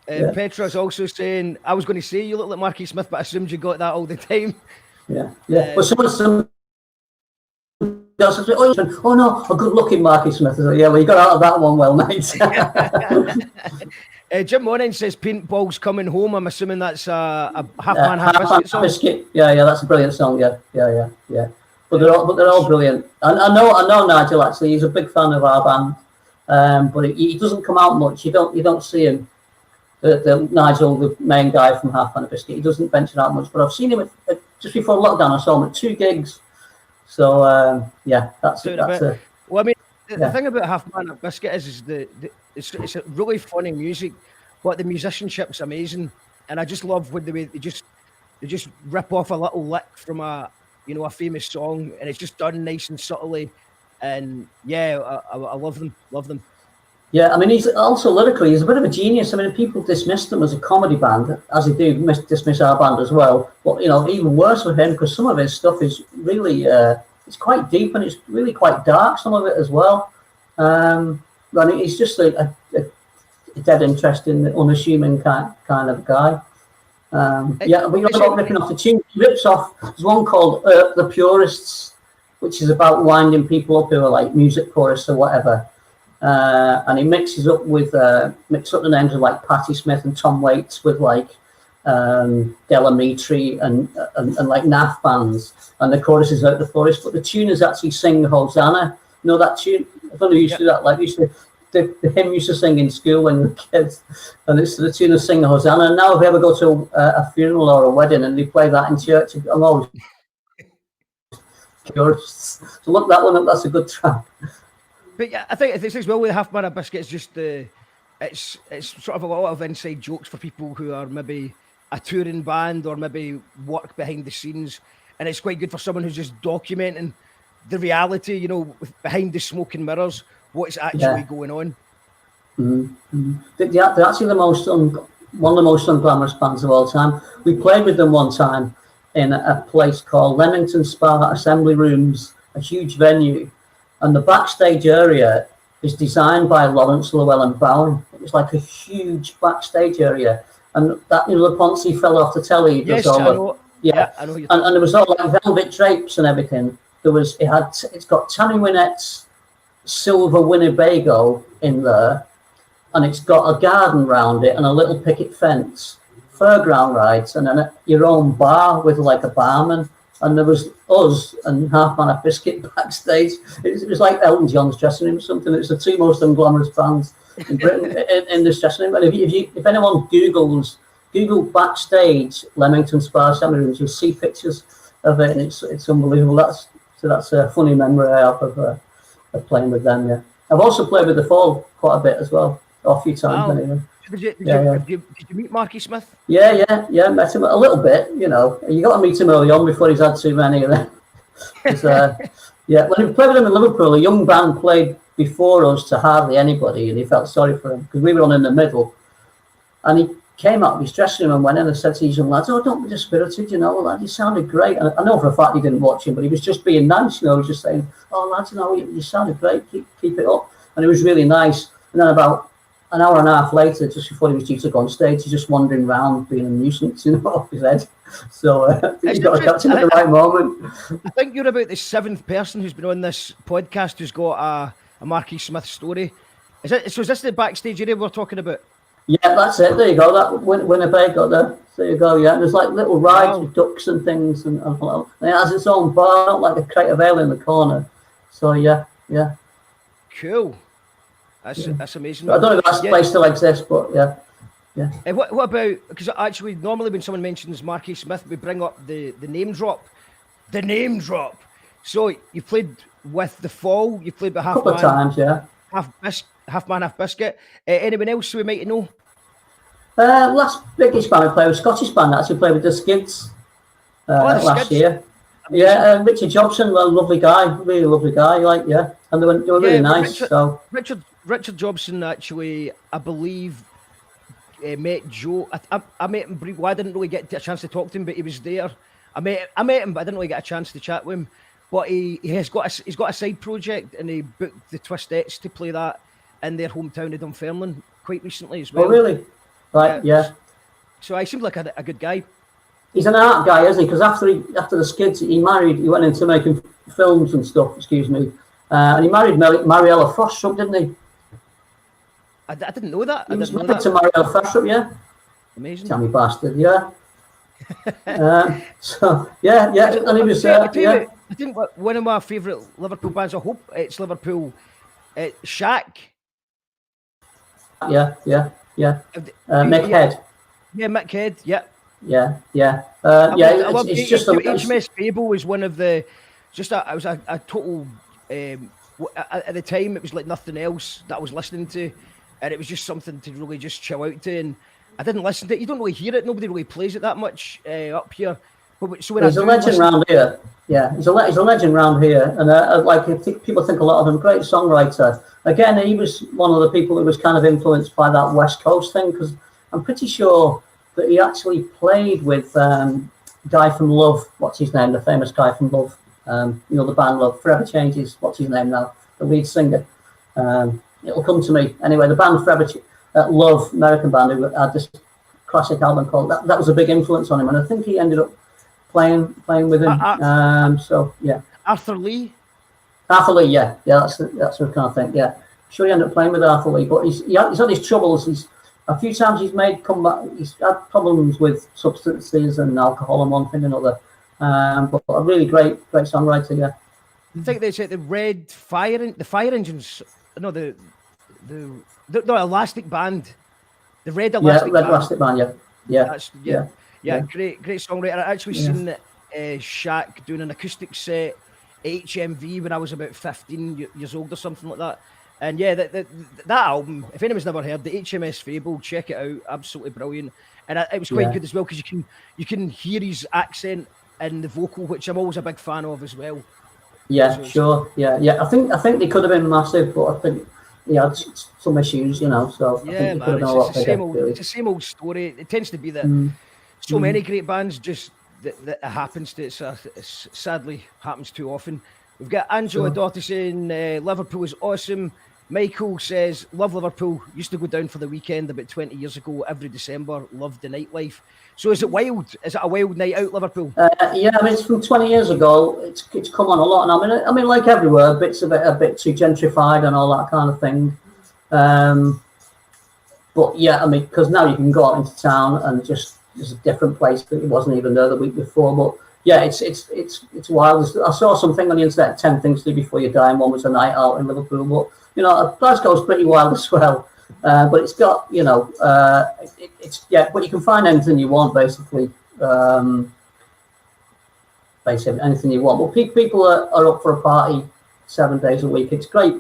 C: Petra's also saying, I was going to say you look like Marky Smith, but I assumed you got that all the time.
G: Yeah. But some else says, oh no, a good-looking Marky Smith. I said, yeah, well, you got out of that one well, mate.
C: Jim Moran says paintball's coming home. I'm assuming that's a half man, half biscuit song.
G: Biscuit. Yeah, that's a brilliant song. Yeah. But they're all brilliant. I know Nigel actually. He's a big fan of our band, but he doesn't come out much. You don't see him. The Nigel, the main guy from Half Man a Biscuit, he doesn't venture out much. But I've seen him just before lockdown. I saw him at 2 gigs. So that's it.
C: Well, I mean, the thing about Half Man a Biscuit is it's really funny music, but the musicianship's amazing, and I just love when they just rip off a little lick from a famous song, and it's just done nice and subtly, and I love them. Yeah, I mean, he's also lyrically, he's a bit of a genius. I mean, people dismiss them as a comedy band, as they do dismiss our band as well. But, even worse for him, because some of his stuff is really, it's quite deep and it's really quite dark, some of it as well. And he's just a dead interesting, unassuming kind of guy. We're not about ripping off the tune. He rips off, there's one called The Purists, which is about winding people up who are like music purists or whatever. And he mixes up the names of like Patti Smith and Tom Waits with like Delamitri and like NAF bands, and the chorus is Out the Forest, but the tune is actually Sing Hosanna. You know that tune? I don't know if you used to do that. Like the hymn used to sing in school when we were kids, and it's the tune of Sing Hosanna. And now if we ever go to a funeral or a wedding and they play that in church, I'm always curious. So look that one up. That's a good track. But yeah, I think this as well with Half Man a Biscuit is just it's sort of a lot of inside jokes for people who are maybe a touring band or maybe work behind the scenes, and it's quite good for someone who's just documenting the reality, behind the smoke and mirrors, what's actually going on.
G: Mm-hmm. They're actually one of the most unglamorous bands of all time. We played with them one time in a place called Leamington Spa Assembly Rooms, a huge venue. And the backstage area is designed by Lawrence Llewellyn Bowen. It was like a huge backstage area. And that, the Ponzi fell off the telly.
C: Yes, I know. I know.
G: And there was all like velvet drapes and everything. It's got Tammy Wynette's Silver Winnebago in there. And it's got a garden round it and a little picket fence, fairground rides, and then your own bar with like a barman. And there was us and Half Man a Biscuit backstage. It was like Elton John's dressing room or something. It's the two most unglamorous bands in Britain in this dressing room. And if anyone Google backstage Leamington Spa Assembly Rooms, you'll see pictures of it, and it's unbelievable. That's a funny memory I have of playing with them. Yeah, I've also played with The Fall quite a bit as well, a few times.
C: Wow.
G: Anyway.
C: Did you meet Marky Smith?
G: Yeah, met him a little bit, You got to meet him early on before he's had too many of them. When we played with him in Liverpool, a young band played before us to hardly anybody, and he felt sorry for him because we were on in the middle. And he came out of his dressing room and went in and said to these young lads, "Oh, don't be dispirited, lad, you sounded great." And I know for a fact he didn't watch him, but he was just being nice, he was just saying, "Oh, lads, you sounded great, keep it up." And it was really nice. And then about an hour and a half later, just before he was due to go on stage, he's just wandering around being a nuisance, off his head. So you've got to catch him at the right moment.
C: I think you're about the 7th person who's been on this podcast who's got a Marky Smith story. Is this the backstage area we're talking about?
G: Yeah, that's it. There you go. That Winnebago there. There you go. Yeah, and there's like little rides with ducks and things, and it has its own bar, not like a crate of ale in the corner. So yeah.
C: Cool. That's amazing.
G: I don't know if that's the place still exists, but yeah.
C: What about, because actually normally when someone mentions Marky Smith, we bring up the name drop. The name drop. So you played with The Fall, you played with Half Man.
G: A couple of times, yeah.
C: Half Man, Half Biscuit. Anyone else we might know?
G: Last biggest band I played was Scottish band. Actually played with the Skids last year. Yeah, Richard Jobson, a lovely guy, really lovely guy. And they were really nice.
C: Richard Jobson actually, I believe, met Joe. I met him briefly. I didn't really get a chance to talk to him, but he was there. I met him, but I didn't really get a chance to chat with him. But he's got a side project, and he booked the Twistettes to play that in their hometown of Dunfermline quite recently as well.
G: Oh, really? Right, yeah.
C: So I seemed like a good guy.
G: he's an art guy, isn't he? Because after the Skids, he went into making films and stuff. Excuse me, and he married Mariella Frostrup, didn't he?
C: I didn't know that.
G: He was married to Mariella Frostrup, yeah.
C: Amazing.
G: Tammy bastard, yeah. So yeah, and he was
C: I think one of my favourite Liverpool bands. I hope it's Liverpool. Shack.
G: Yeah. Mick Head.
C: Yeah, Mick Head. Yeah.
G: Yeah. It's just
C: HMS Fable was one of the. It was a total. At the time, it was like nothing else that I was listening to, and it was just something to really just chill out to. And I didn't listen to it. You don't really hear it. Nobody really plays it that much up here. So when
G: he's a legend round here. Yeah, he's a legend round here, and I think people think a lot of him. Great songwriter. Again, he was one of the people who was kind of influenced by that West Coast thing, because I'm pretty sure that he actually played with guy from Love. What's his name? The famous guy from Love. The band Love. Forever Changes. What's his name now? The lead singer. It'll come to me. Anyway, the band Forever Love, American band, who had this classic album called that was a big influence on him, and I think he ended up playing with him. So yeah,
C: Arthur Lee,
G: yeah, that's the kind of thing. Yeah, sure, he ended up playing with Arthur Lee, but he's had his troubles. A few times he's made comeback. He's had problems with substances and alcohol and one thing and another. But a really great songwriter. Yeah,
C: I think they said the fire engines. No, the Elastic Band, the Red Elastic Band.
G: Elastic Band. Yeah.
C: Great songwriter. I actually seen Shaq doing an acoustic set at HMV when I was about 15 years old or something like that. And yeah, that album, if anyone's never heard the HMS Fable, check it out. Absolutely brilliant. And it was quite good as well, because you can hear his accent in the vocal, which I'm always a big fan of as well.
G: Yeah, so, sure. Yeah. I think they could have been massive, but I think he had some issues, So
C: yeah, man, it's the same old story. It tends to be that so many great bands just that happens to. It sadly happens too often. We've got Angela Doughty saying Liverpool is awesome. Michael says, love Liverpool. Used to go down for the weekend about 20 years ago every December. Loved the nightlife. So is it wild? Is it a wild night out, Liverpool?
G: Yeah, I mean, it's from 20 years ago. It's come on a lot. And I mean, like everywhere, bits of it a bit too gentrified and all that kind of thing. But yeah, I mean, because now you can go out into town and it's a different place that it wasn't even there the week before. But yeah, it's wild. I saw something on the internet, 10 things to do before you die, and one was a night out in Liverpool. But Glasgow's pretty wild as well. But it's got, but you can find anything you want, basically. Anything you want. But people are up for a party 7 days a week. It's great.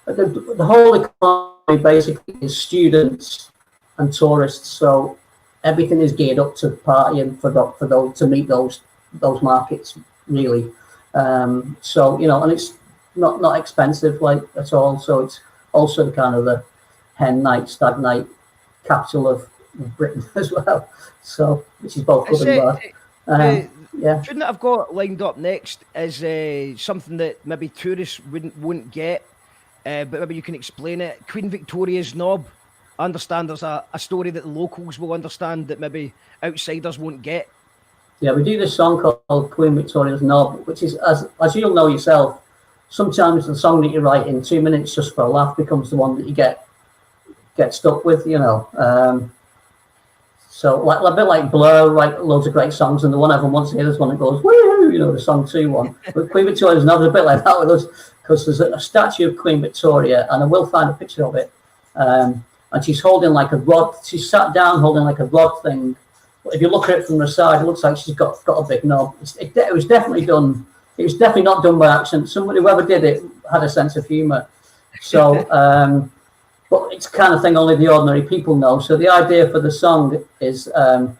G: The whole economy basically is students and tourists, so everything is geared up to party and for those to meet those markets, really. And it's not expensive like at all. So it's also kind of the hen night, stag night capital of Britain as well. So which is both good and bad. Yeah.
C: Shouldn't I've got lined up next is something that maybe tourists wouldn't get, but maybe you can explain it. Queen Victoria's Knob. I understand there's a story that the locals will understand that maybe outsiders won't get.
G: Yeah, we do this song called Queen Victoria's Knob, which is, as you'll know yourself, sometimes the song that you write in 2 minutes just for a laugh becomes the one that you get stuck with, So a bit like Blur, write loads of great songs, and the one everyone wants to hear is one that goes, woo, the song 2-1. But Queen Victoria's Knob is a bit like that with us, because there's a statue of Queen Victoria, and I will find a picture of it. And she's holding like a rod. She's sat down holding like a rod thing. But if you look at it from the side, it looks like she's got a big knob. It was definitely done. It was definitely not done by accident. Somebody, whoever did it, had a sense of humour. So, but it's the kind of thing only the ordinary people know. So the idea for the song is that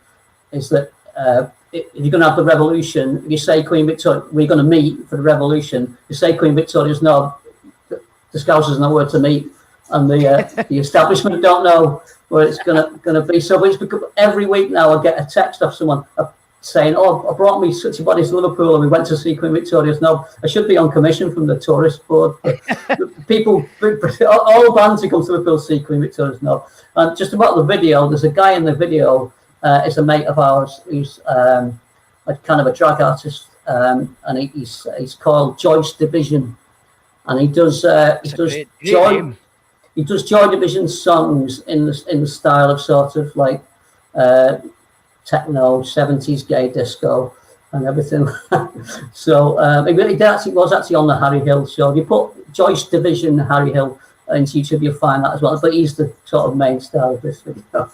G: if you're going to have the revolution, you say Queen Victoria, we're going to meet for the revolution. You say Queen Victoria's Knob, the Scousers know where to meet, and the establishment don't know where it's gonna be. So it's because every week now I get a text off someone saying, "Oh, I brought me such a body to Liverpool, and we went to see Queen Victoria's Knob." I should be on commission from the tourist board. People, all bands who come to Liverpool see Queen Victoria's Knob. And just about the video, there's a guy in the video is a mate of ours who's a kind of a drag artist, and he's called Joyce Division, and he does Joy Division songs in the style of sort of like techno, 70s gay disco and everything. So he was actually on the Harry Hill show. If you put Joyce Division Harry Hill into YouTube, you'll find that as well. But he's the sort of main star of this video.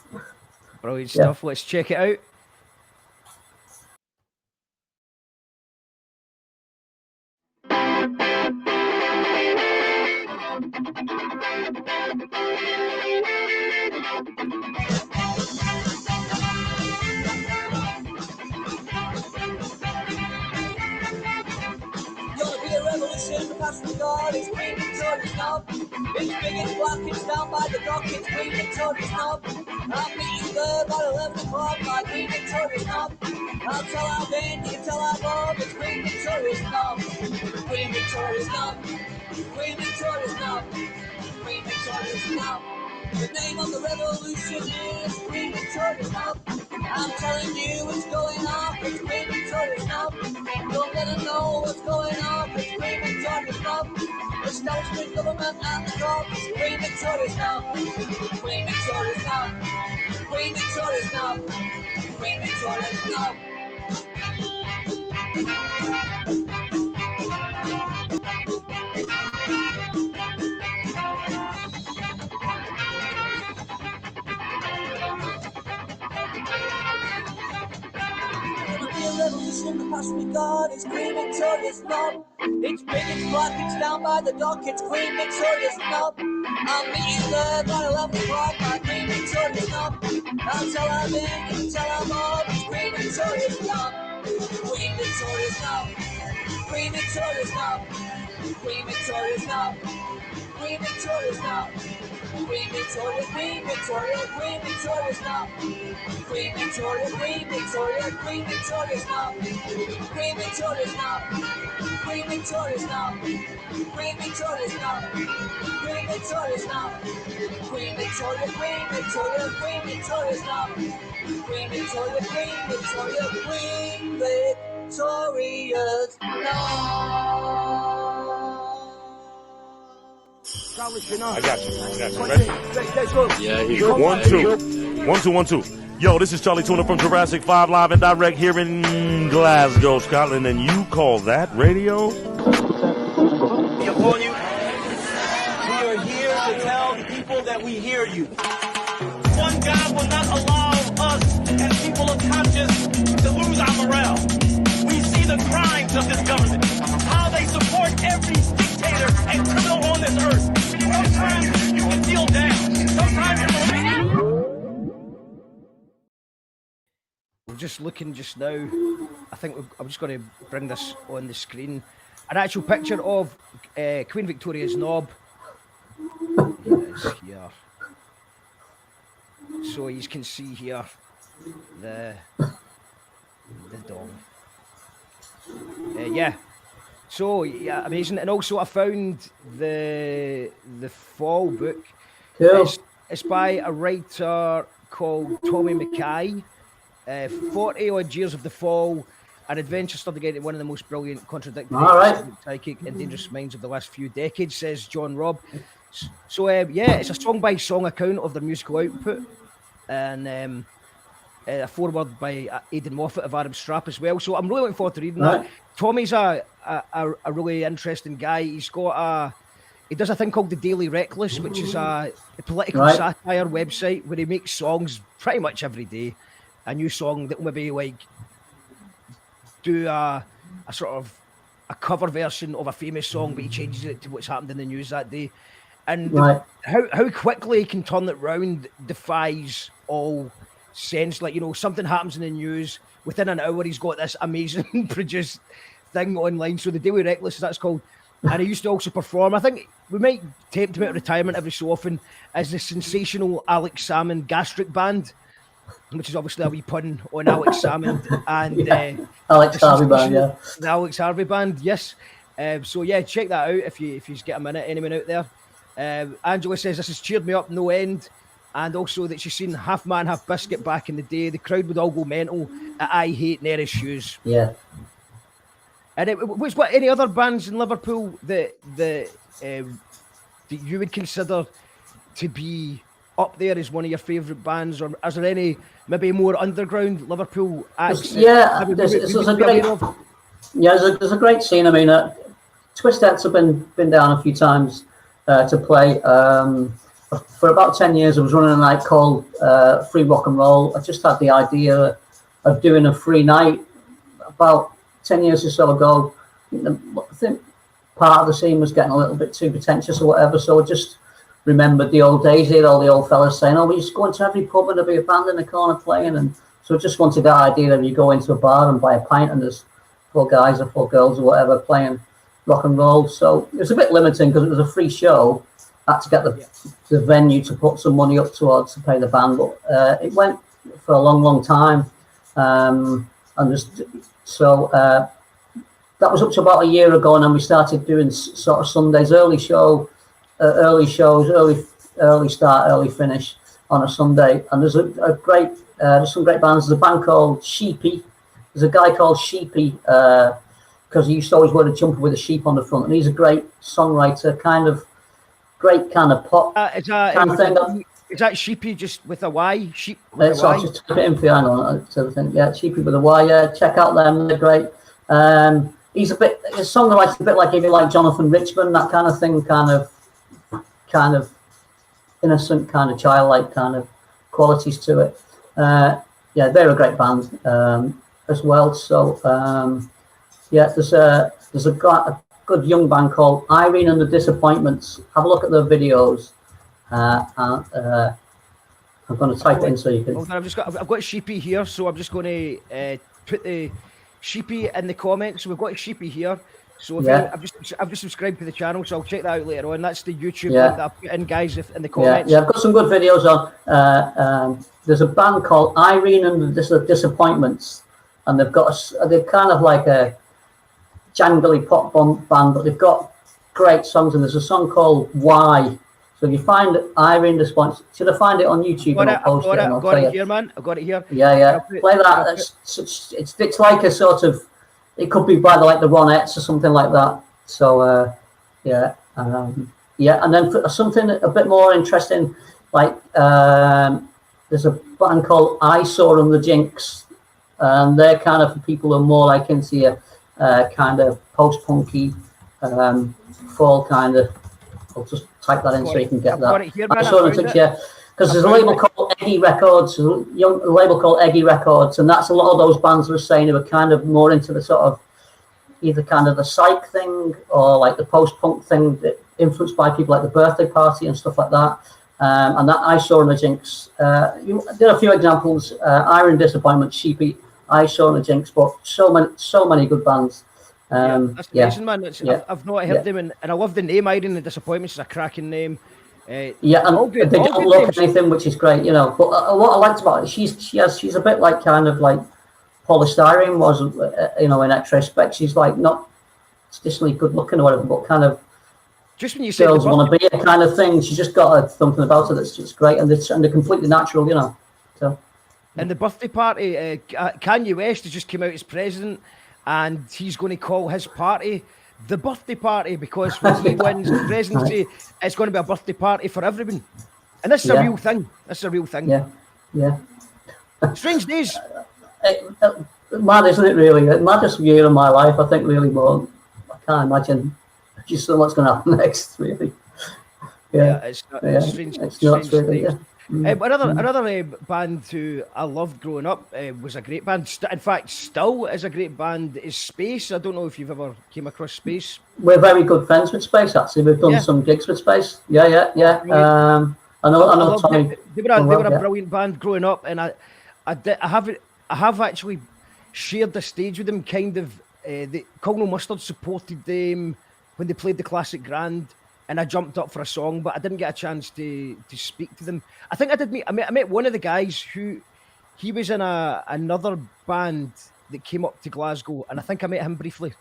C: Brilliant stuff. Let's check it out.
H: God is Queen Victoria's knob. It's big, it's black, it's down by the dock, it's Queen Victoria's knob. I'll meet you there by 11 o'clock, my Queen Victoria's knob. I'll tell our Ben, you can tell our Bob, it's Queen Victoria's knob. Queen Victoria's knob. Queen Victoria's knob. Queen Victoria's knob. The name of the revolution is Queen Victoria's knob. I'm telling you what's going on, it's Queen Victoria's knob. Don't let her know what's going on, it's Queen Victoria's knob. Establishment government at the top, it's Queen Victoria's knob. Queen Victoria's knob. Queen Victoria's knob. Queen Victoria's knob. Revolution, the past we got is Queen Victoria's knob. It's big, it's black, it's down by the dock, it's Queen Victoria's knob. I'll meet you there by 11 o'clock, my Queen Victoria's knob. I'll tell her Ben, you can tell her Bob, it's Queen Victoria's knob. Queen Victoria's knob. Queen Victoria's knob. Queen Victoria's knob. Queen Victoria's knob. Queen Victoria, Queen Victoria, Queen Victoria's knob. Queen Victoria, Queen Victoria, Queen Victoria's knob. Queen Victoria's knob. Queen Victoria's knob. Queen Victoria's knob. Queen Victoria's knob. Queen Victoria, Queen Victoria, Queen Victoria's knob. Queen Victoria, Queen Victoria, Queen Victoria's knob.
K: I got you. Ready?
M: Yeah, he goes.
K: 1, 2. 1, 2, 1, 2. Yo, this is Charlie Tuna from Jurassic 5 live and direct here in Glasgow, Scotland, and you call that radio?
B: Upon you, we are here to tell the people that we hear you. One God will not allow us as people of conscience to lose our morale. We see the crimes of this government, how they support every dictator and criminal on this earth. Sometimes you can feel down. Sometimes you're
C: We're just looking just now. I think I'm just going to bring this on the screen. An actual picture of Queen Victoria's knob. It is here. So you can see here the dog. Yeah. So yeah, amazing. And also I found the Fall book.
G: Cool.
C: It's by a writer called Tommy Mackay. 40 odd years of the Fall, an adventure study guide to one of the most brilliant, contradictory, psychic and dangerous minds of the last few decades, says John Robb. So yeah, it's a song by song account of their musical output, and a foreword by Aidan Moffat of Arab Strap as well. So I'm really looking forward to reading that. Tommy's a really interesting guy. He does a thing called the Daily Reckless, which is a political satire website where he makes songs pretty much every day. A new song that will maybe like do a sort of a cover version of a famous song, but he changes it to what's happened in the news that day. And how quickly he can turn it round defies all sense. Like, you know, something happens in the news, within an hour he's got this amazing produced thing online. So the Daily Reckless, that's called. And he used to also perform. I think we might tempt him out of retirement every so often as the sensational Alex Salmond Gastric Band, which is obviously a wee pun on Alex Salmond and
G: Alex Harvey Band, yeah.
C: The Alex Harvey Band, yes. So yeah, check that out if you get a minute. Anyone out there? Angela says this has cheered me up no end, and also that she's seen Half Man, Half Biscuit back in the day. The crowd would all go mental at I Hate Nere's Shoes.
G: Yeah.
C: And what any other bands in Liverpool that you would consider to be up there as one of your favourite bands, or is there any maybe more underground Liverpool acts?
G: There's a great scene. I mean, Twisted have been down a few times to play. For about 10 years, I was running a night called Free Rock and Roll. I just had the idea of doing a free night about 10 years or so ago. I think part of the scene was getting a little bit too pretentious or whatever, so I just remembered the old days here, all the old fellas saying, we used to go into every pub and there'd be a band in the corner playing, and so I just wanted that idea that you go into a bar and buy a pint and there's 4 guys or 4 girls or whatever playing rock and roll. So it was a bit limiting because it was a free show. I had to get the venue to put some money up towards to pay the band, but it went for a long time. That was up to about a year ago, and then we started doing sort of Sundays, early shows, early start, early finish on a Sunday. And there's there's some great bands. There's a band called Sheepy. There's a guy called Sheepy because he used to always wear a jumper with a sheep on the front, and he's a great songwriter, great kind of pop kind of thing.
C: Is that Sheepy just with a Y? Sheep
G: with a Y? Just type it in for you, I know, sort of thing. Yeah, Sheepy with a Y. Yeah, check out them. They're great. He's his songwriter's a bit like if you like Jonathan Richman, that kind of thing, kind of innocent, kind of childlike kind of qualities to it. They're a great band as well. So there's a good young band called Irene and the Disappointments. Have a look at their videos. I'm going to type it in so you can.
C: I've got Sheepy here, so I'm just going to put the Sheepy in the comments. So we've got Sheepy here. So I've just subscribed to the channel, so I'll check that out later on. That's the YouTube link that I put in, guys, in the comments.
G: Yeah, I've got some good videos on. There's a band called Irene and the Disappointments, and they're kind of like a jangly pop band, but they've got great songs. And there's a song called Why. So if you find Irene Disappointments, should I find it on YouTube?
C: I've got it here, man. I've got it here.
G: Yeah. Play that. It's like a sort of. It could be by the Ronettes or something like that. So and then for something a bit more interesting, there's a band called Eyesore and the Jinx, and they're kind of for people who are more like into your kind of post-punky fall kind of. I'll just type that in so you can get that. Because there's a label called Eggy Records, a label called Eggy Records, and that's a lot of those bands were saying who were kind of more into the sort of either kind of the psych thing or like the post-punk thing that influenced by people like the Birthday Party and stuff like that. And that Eyesore and the Jinx. There are a few examples: Iron Disappointment, Sheepy, Eyesore and the Jinx, but so many good bands.
C: That's amazing, man. I've not heard them, and I love the name Iron and the Disappointments. It's a cracking name.
G: And they don't look anything, which is great, you know. But what I liked about it, she's a bit like kind of like polystyrene was, in retrospect. She's like not traditionally good looking or whatever, but kind of
C: just when you say
G: girls want to be a kind of thing. She's just got something about her that's just great, and they're completely natural, you know. So.
C: And the birthday party, Kanye West has just came out as president, and he's going to call his party the birthday party, because when he wins the presidency, it's going to be a birthday party for everyone. And this is a real thing. This is a real thing.
G: Yeah.
C: Strange days.
G: Mad, isn't it, really? Maddest year of my life, I think, really more. I can't imagine just what's going to happen next, really.
C: It's strange.
G: It's nuts, really, yeah.
C: Another band who I loved growing up was a great band. In fact, still is a great band. Is Space. I don't know if you've ever came across Space.
G: We're very good friends with Space. Actually, we've done some gigs with Space. Yeah. I know. Tommy.
C: They were a brilliant band growing up, and I have actually shared the stage with them. Kind of, the Colonel Mustard supported them when they played the Classic Grand. And I jumped up for a song, but I didn't get a chance to speak to them. I think I did meet. I met one of the guys who he was in another band that came up to Glasgow, and I think I met him briefly.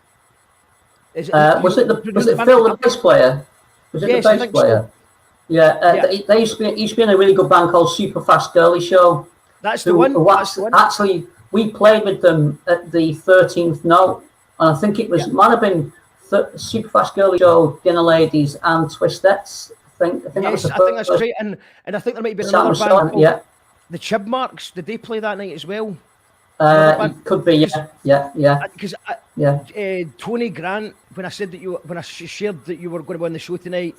G: Was it Phil, the bass player? Was it the bass player? They used to be in a really good band called Super Fast Girly Show.
C: That's the one.
G: Actually, we played with them at the 13th Note, and I think it was might have been Super Fast Girly Show, Dinner Ladies, and Twistettes. I think that's
C: right. And I think there might be another band called the Chibmarks. Did they play that night as well?
G: It could be, yeah.
C: Because Tony Grant, when I shared that you were going to be on the show tonight,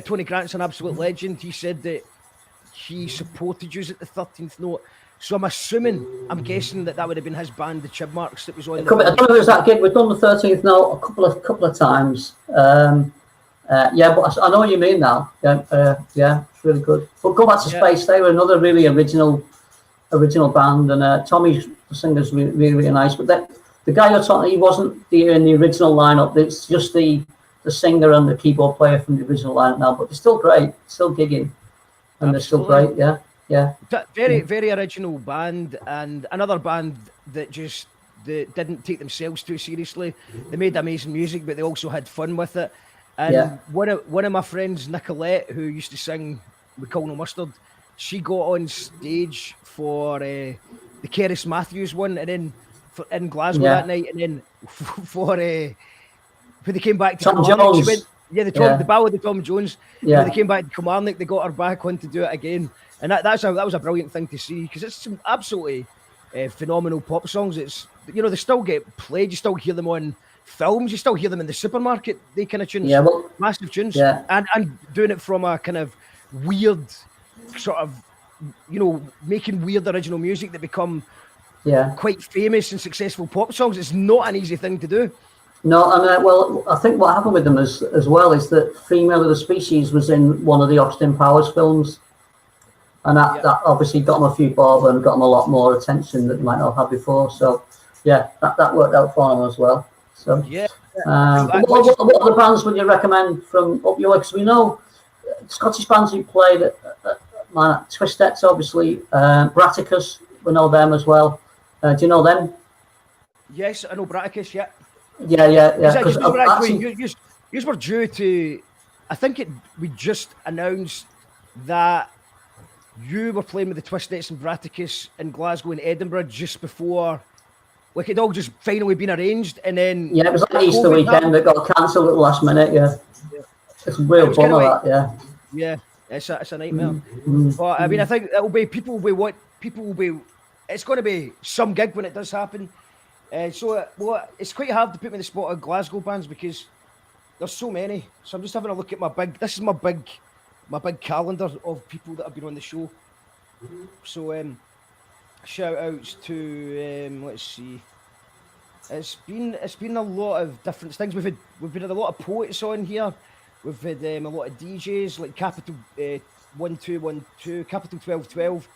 C: Tony Grant's an absolute legend. He said that he supported you at the 13th Note. So I'm guessing that would have been his band, the Chibmarks, that was on.
G: I don't know if it was that gig. We've done the 13th Note a couple of times. But I know what you mean now. Yeah, it's really good. But go back to Space. They were another really original band, and Tommy's the singer's really nice. But the guy you're talking, he wasn't in the original lineup. It's just the singer and the keyboard player from the original lineup now. But they're still great, still gigging, and they're still great. Yeah.
C: Very original band, and another band that didn't take themselves too seriously. They made amazing music, but they also had fun with it. And one of my friends, Nicolette, who used to sing with Call No Mustard, she got on stage for the Keris Matthews one, and then in Glasgow that night, and then for when they came back to
G: Tom Jones.
C: The Ballad of Tom Jones. Yeah. When they came back to Kilmarnock, they got her back on to do it again. And that was a brilliant thing to see, because it's some absolutely phenomenal pop songs. It's, they still get played. You still hear them on films. You still hear them in the supermarket. They kind of tunes, massive tunes, and doing it from a kind of weird sort of, making weird original music that become quite famous and successful pop songs. It's not an easy thing to do.
G: No, and I think what happened with them as well is that Female of the Species was in one of the Austin Powers films. And that obviously got them a few bob and got them a lot more attention that they might not have had before. So, that worked out for them as well. So, what other bands would you recommend from up your way? Because we know Scottish bands who played at Twistettes, obviously, Braticus, we know them as well. Do you know them?
C: Yes, I know Braticus, yeah.
G: Yeah.
C: You were due to, I think we just announced that you were playing with the Twistettes and Braticus in Glasgow and Edinburgh just before, like, it all just finally been arranged, and then
G: it was like Easter weekend that got cancelled at the last minute. It's a real bummer that.
C: Yeah, it's a nightmare. But I mean, I think people will be. It's going to be some gig when it does happen. It's quite hard to put me in the spot of Glasgow bands because there's so many. So I'm just having a look at my big calendar of people that have been on the show. So shout outs to let's see. It's been a lot of different things. We've had a lot of poets on here. We've had a lot of DJs like Capital 1212, Capital 1212.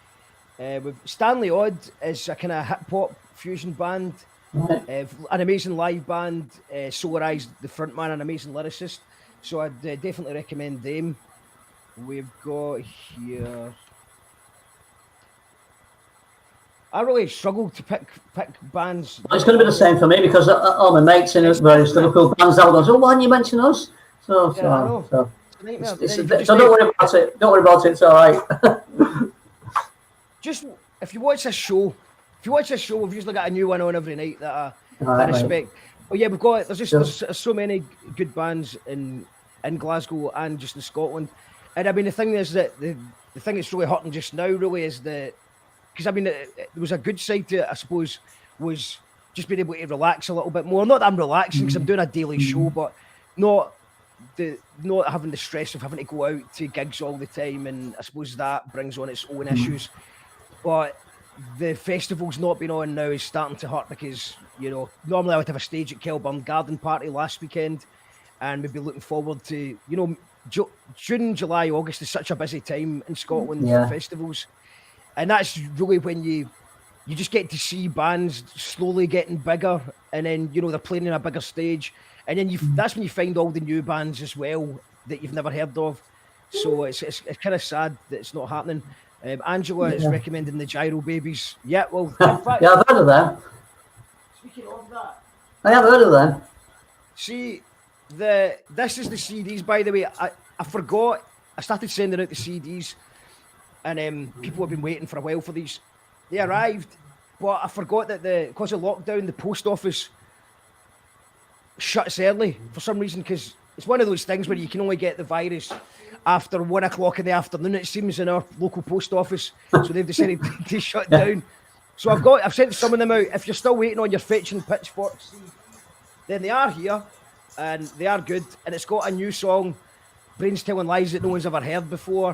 C: With Stanley Odd is a kind of hip hop fusion band. An amazing live band. Solar Eyes, the frontman, an amazing lyricist. So I'd definitely recommend them. We've got here. I really struggle to pick bands.
G: It's going to be the same for me because all my mates in various Liverpool bands out there. So why didn't you mention us? So don't worry about it. Don't worry about it. It's all right.
C: Just if you watch this show, we've usually got a new one on every night that I respect. Oh yeah, we've got there's so many good bands in Glasgow and just in Scotland. And I mean, the thing is that the thing that's really hurting just now really is that, because I mean, there was a good side to it, I suppose, was just being able to relax a little bit more. Not that I'm relaxing because I'm doing a daily show, but not having the stress of having to go out to gigs all the time. And I suppose that brings on its own issues. But the festival's not been on now is starting to hurt because, normally I would have a stage at Kelburn Garden Party last weekend and we'd be looking forward to, June, July, August is such a busy time in Scotland for festivals. And that's really when you just get to see bands slowly getting bigger and then, they're playing on a bigger stage. And then that's when you find all the new bands as well that you've never heard of. So it's kind of sad that it's not happening. Angela is recommending the Gyro Babies. Yeah, well, in fact,
G: I've heard of them.
C: Speaking of that,
G: I have heard of them.
C: See, this is the CDs, by the way. I forgot I started sending out the CDs, and people have been waiting for a while for these. They arrived, but I forgot that because of lockdown, the post office shuts early for some reason, because it's one of those things where you can only get the virus after 1 o'clock in the afternoon, it seems, in our local post office. So they've decided to shut down. So I've sent some of them out. If you're still waiting on your fetching pitchforks, then they are here, and they are good. And it's got a new song, Brains Telling Lies, that no one's ever heard before.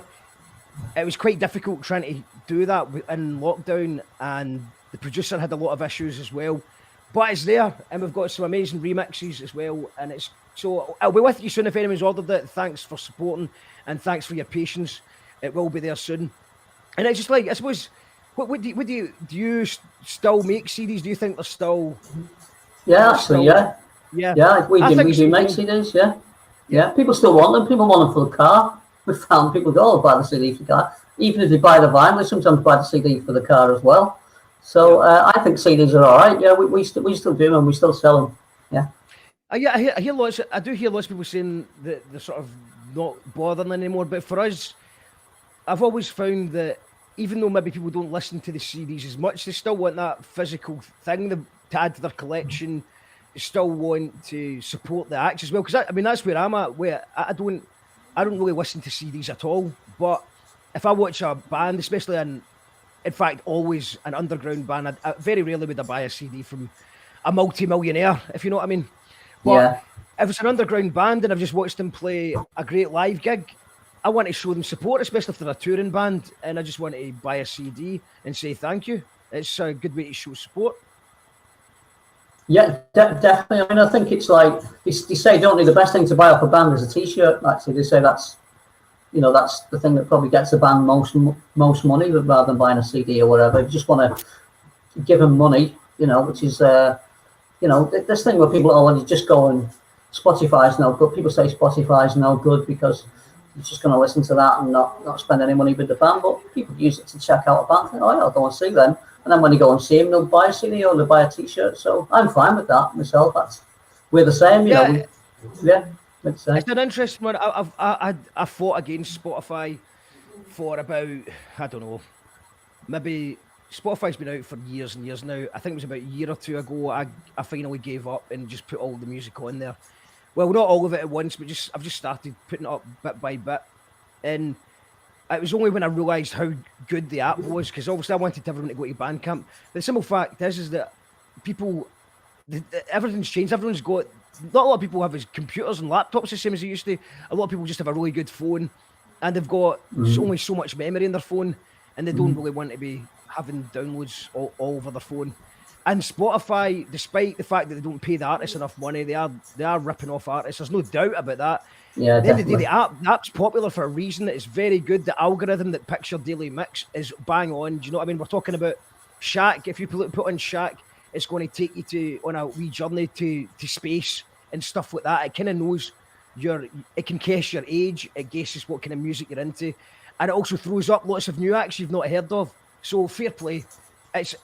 C: It was quite difficult trying to do that in lockdown, and the producer had a lot of issues as well. But it's there, and we've got some amazing remixes as well. And it's so I'll be with you soon if anyone's ordered it. Thanks for supporting, and thanks for your patience. It will be there soon. And it's just like, I suppose, what do you still make CDs? Do you think they're still?
G: Yeah, actually, yeah. We do make CDs. Yeah. People still want them. People want them for the car. We found people go, oh, buy the CD for the car. Even if they buy the vinyl, they sometimes buy the CD for the car as well. So I think CDs are all right. Yeah, we still do them. We still sell them. Yeah.
C: I hear lots. I do hear lots of people saying that they're sort of not bothering anymore. But for us, I've always found that even though maybe people don't listen to the CDs as much, they still want that physical thing to add to their collection. They still want to support the acts as well. Because I mean, that's where I'm at. Where I don't really listen to CDs at all. But if I watch a band, especially in fact, always an underground band, I very rarely would I buy a CD from a multi-millionaire, if you know what I mean. But if it's an underground band and I've just watched them play a great live gig, I want to show them support, especially if they're a touring band, and I just want to buy a CD and say thank you. It's a good way to show support.
G: Yeah, definitely. I mean, I think it's like, they say, don't they, the best thing to buy off a band is a T-shirt. Actually, they say that's the thing that probably gets the band most money, rather than buying a CD or whatever. You just want to give them money, which is, this thing where people already just go and Spotify's no good. People say Spotify's no good because you're just going to listen to that and not spend any money with the band. But people use it to check out a band. Think, oh, yeah, I'll go and see them. And then when you go and see them, they'll buy a CD or they'll buy a T-shirt. So I'm fine with that myself. We're the same, you know. It's
C: an interesting one. I fought against Spotify for about, I don't know, maybe Spotify's been out for years and years now. I think it was about a year or two ago I finally gave up and just put all the music on there. Well, not all of it at once, but I've just started putting it up bit by bit. And it was only when I realised how good the app was, because obviously I wanted everyone to go to Bandcamp. But the simple fact is that people, everything's changed. Everyone's got, not a lot of people have computers and laptops the same as they used to. A lot of people just have a really good phone, and they've got only so much memory in their phone, and they don't really want to be having downloads all over their phone. And Spotify, despite the fact that they don't pay the artists enough money, they are ripping off artists. There's no doubt about that.
G: Yeah,
C: at the end of the day, the app's popular for a reason. It's very good. The algorithm that picks your daily mix is bang on. Do you know what I mean? We're talking about Shaq. If you put on Shaq, it's going to take you on a wee journey to space and stuff like that. It kind of knows it can guess your age. It guesses what kind of music you're into. And it also throws up lots of new acts you've not heard of. So fair play. It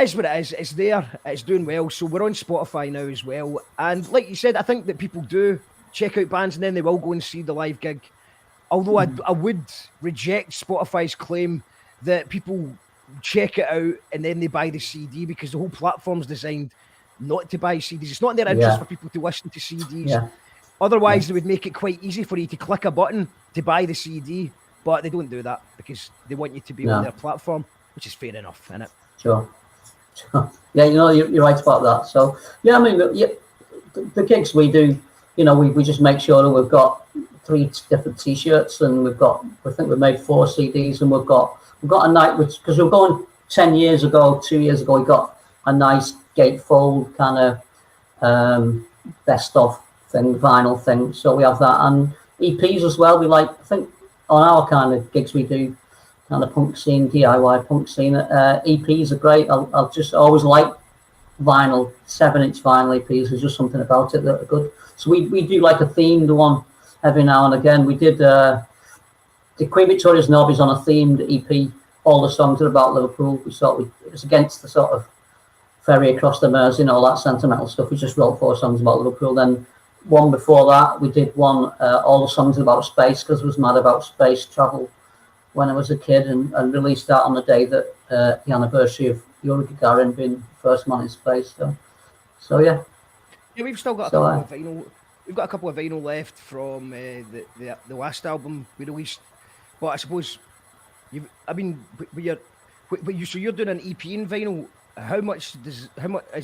C: is what it is. It's there. It's doing well. So we're on Spotify now as well. And like you said, I think that people do check out bands and then they will go and see the live gig. Although I would reject Spotify's claim that people check it out and then they buy the CD, because the whole platform's designed not to buy CDs. It's not in their interest for people to listen to CDs. Yeah. Otherwise, they would make it quite easy for you to click a button to buy the CD, but they don't do that because they want you to be on their platform, which is fair enough, isn't it?
G: Sure. Yeah, you're right about that. So, yeah, I mean, the gigs we do, we just make sure that we've got 3 different T-shirts, and I think we've made 4 CDs, and we've got a night, because we're going 2 years ago, we got a nice gatefold kind of best of thing, vinyl thing. So we have that, and EPs as well. I think on our kind of gigs we do, kind of punk scene, DIY punk scene. EPs are great. I'll just always like vinyl, 7-inch vinyl EPs. There's just something about it that are good. So we do like a themed one every now and again. We did the Queen Victoria's Knob is on a themed EP. All the songs are about Liverpool. It was against the sort of ferry across the Mersey and all that sentimental stuff. We just wrote 4 songs about Liverpool. Then one before that. We did one, all the songs about space, because I was mad about space travel when I was a kid, and released that on the day that the anniversary of Yuri Gagarin being the first man in space. So yeah.
C: Yeah, we've still got a couple of vinyl. We've got a couple of vinyl left from the last album we released, but I suppose so you're doing an EP in vinyl. How much is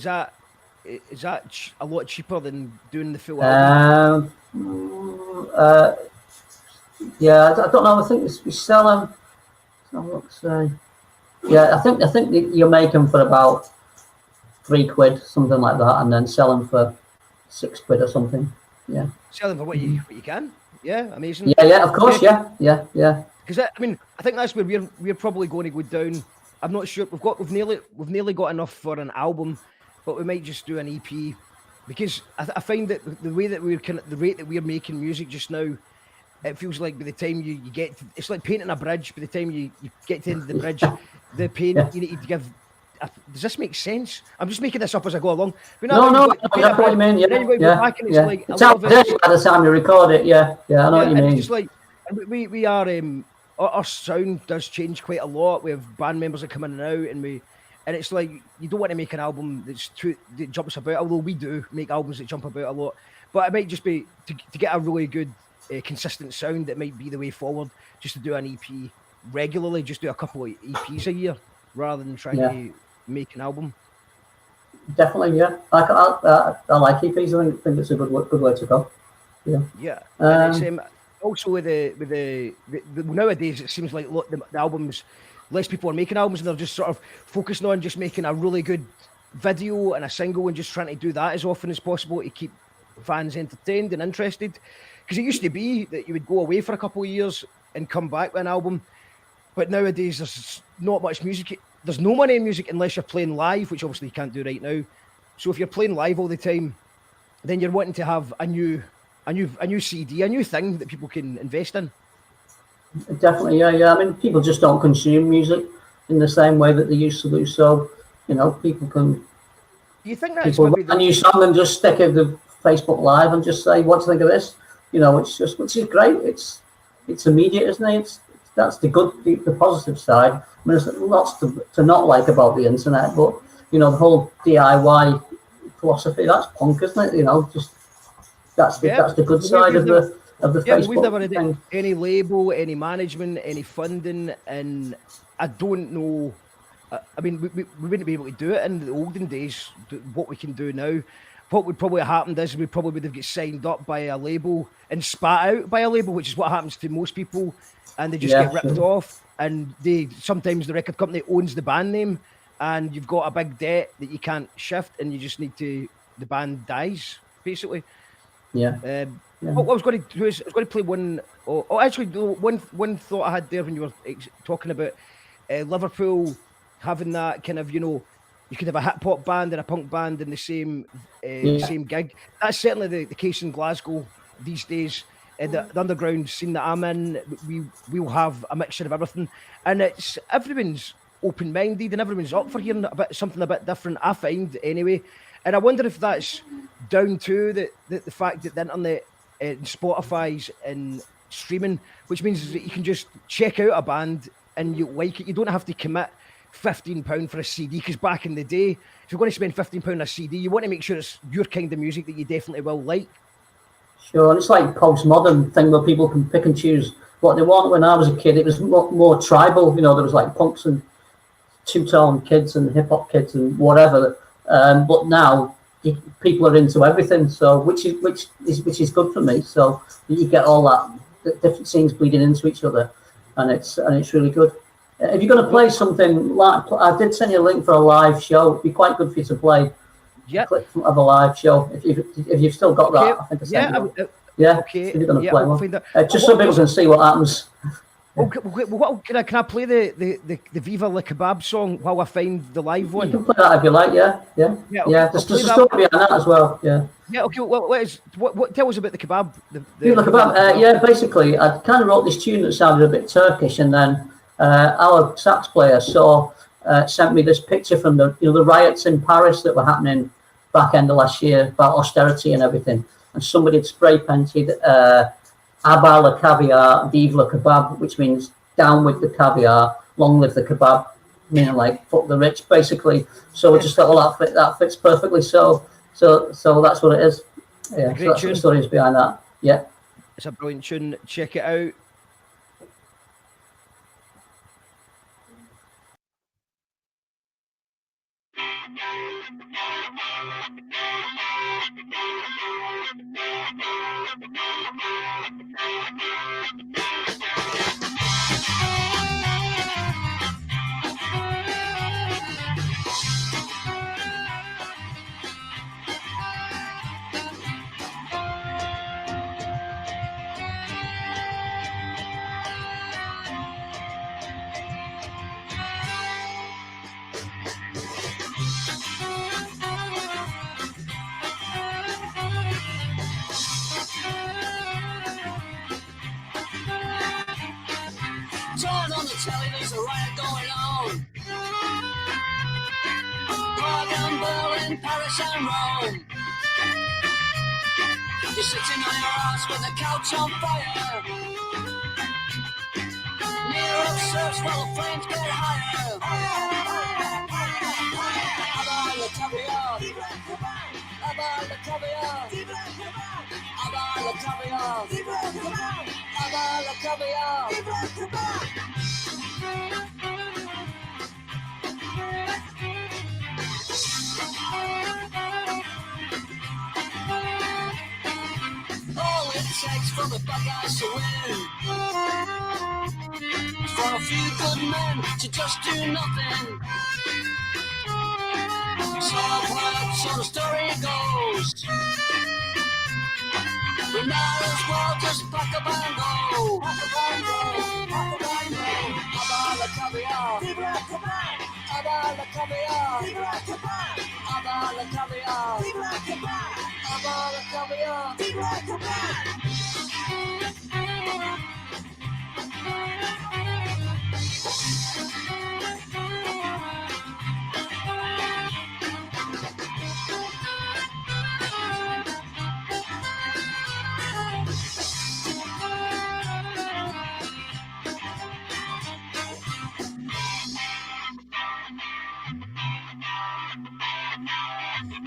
C: that? Is that a lot cheaper than doing the full album?
G: Yeah, I don't know. I think we sell them. Yeah, I think you make them for about £3, something like that, and then sell them for £6 or something. Yeah.
C: Sell them for what you can. Yeah, amazing.
G: Yeah, of course. Yeah.
C: Because I think that's where we're probably going to go down. I'm not sure. We've nearly got enough for an album, but we might just do an EP, because I find that the way that the rate that we're making music just now, it feels like by the time you get it's like painting a bridge. By the time you get to the end of the bridge, the paint you need to give. Does this make sense? I'm just making this up as I go along. But
G: no, that's what you mean. Yeah. It's out of date by the time you record it. Yeah, I know what you mean.
C: It's just like we are. Our sound does change quite a lot. We have band members that come in and out, and it's like you don't want to make an album that jumps about. Although we do make albums that jump about a lot, but it might just be to get a really good, consistent sound. That might be the way forward. Just to do an EP regularly, just do a couple of EPs a year rather than trying to make an album.
G: Definitely, yeah. I like EPs. I think it's a good way to go.
C: Yeah. And it's, also with the nowadays, it seems like the albums, less people are making albums, and they're just sort of focusing on just making a really good video and a single, and just trying to do that as often as possible to keep fans entertained and interested. Because it used to be that you would go away for a couple of years and come back with an album, but nowadays there's not much music. There's no money in music unless you're playing live, which obviously you can't do right now. So if you're playing live all the time, then you're wanting to have a new CD, a new thing that people can invest in.
G: Definitely, yeah. I mean, people just don't consume music in the same way that they used to do. So, people can.
C: Do you think that's
G: write a new song and just stick it to Facebook Live and just say, "What do you think of this?" Which is great. It's immediate, isn't it? That's the positive side. I mean, there's lots to not like about the internet, but the whole DIY philosophy, that's punk, isn't it? That's the good side of the Facebook
C: we've never had
G: thing.
C: Any label, any management, any funding, and I don't know. I mean, we wouldn't be able to do it in the olden days. What we can do now, what would probably have happened is we probably would have got signed up by a label and spat out by a label, which is what happens to most people, and they just get ripped off. And sometimes the record company owns the band name, and you've got a big debt that you can't shift, and you just need to. The band dies basically.
G: Yeah.
C: What I was going to do is I was going to play one. One thought I had there when you were talking about Liverpool having that kind of you could have a hip hop band and a punk band in the same gig. That's certainly the case in Glasgow these days. The underground scene that I'm in, we'll have a mixture of everything, and everyone's open minded and everyone's up for hearing something a bit different. I find anyway. And I wonder if that's down to the fact that the internet and Spotify's and streaming, which means that you can just check out a band and you like it. You don't have to commit £15 for a CD, because back in the day, if you're going to spend £15 on a CD, you want to make sure it's your kind of music that you definitely will like.
G: Sure, and it's like a postmodern thing where people can pick and choose what they want. When I was a kid, it was more tribal. There was like punks and two-tone kids and hip-hop kids and whatever. But now people are into everything, so which is good for me. So you get all that different scenes bleeding into each other, and it's really good. If you're going to play something like, I did send you a link for a live show. It'd be quite good for you to play.
C: Yeah.
G: Clip of a live show if you've still got that. I think I sent you. Yeah. Okay. If you're going to play one, just so people can see what happens.
C: Okay, can I play the Viva La Kebab song while I find the live one?
G: You can play that if you like, yeah. There's a story behind that as well, yeah.
C: Yeah, okay, what tell us about the kebab?
G: Viva La Kebab, basically, I kind of wrote this tune that sounded a bit Turkish, and then our sax player sent me this picture from the riots in Paris that were happening back end of last year about austerity and everything. and somebody had spray painted Abba la caviar, Vive la kebab, which means down with the caviar, long live the kebab, meaning like fuck the rich, basically. So we just thought, well, that fits perfectly. So that's what it is. Yeah, so that's what the story is behind that. Yeah.
C: It's a brilliant tune. Check it out.
H: Turn on the telly, there's a riot going on. Prague and Berlin, Paris and Rome. You're sitting on your ass with a couch on fire. Near up surfs while the flames get higher. Abba la caviar. Abba la caviar. Abba la caviar. Abba la caviar. All it takes for the bad guys to win, for a few good men to just do nothing. So I've heard, so the story goes. We might as well just pack up and go. Abba la caviar. Abba la caviar. Abba la caviar. Abba la caviar.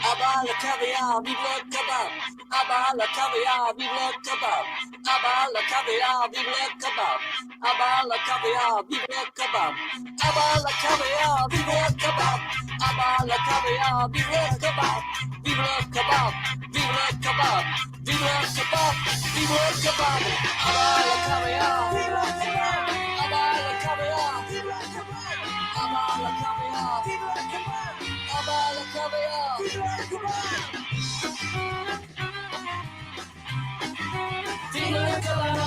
H: Abba la caviar, vive le kebab. Abba la caviar, vive le kebab. Abba la caviar, vive le kebab. Abba la caviar, vive le kebab. Abba la caviar, vive le kebab. Abba la caviar, vive le kebab. Vive le kebab, vive le kebab. Vive le kebab, vive le kebab. Abba la caviar, vive le kebab. Abba la caviar, vive le kebab. Abba la caviar, vive le kebab. Abba la caviar, vive le kebab. Vive le kebab.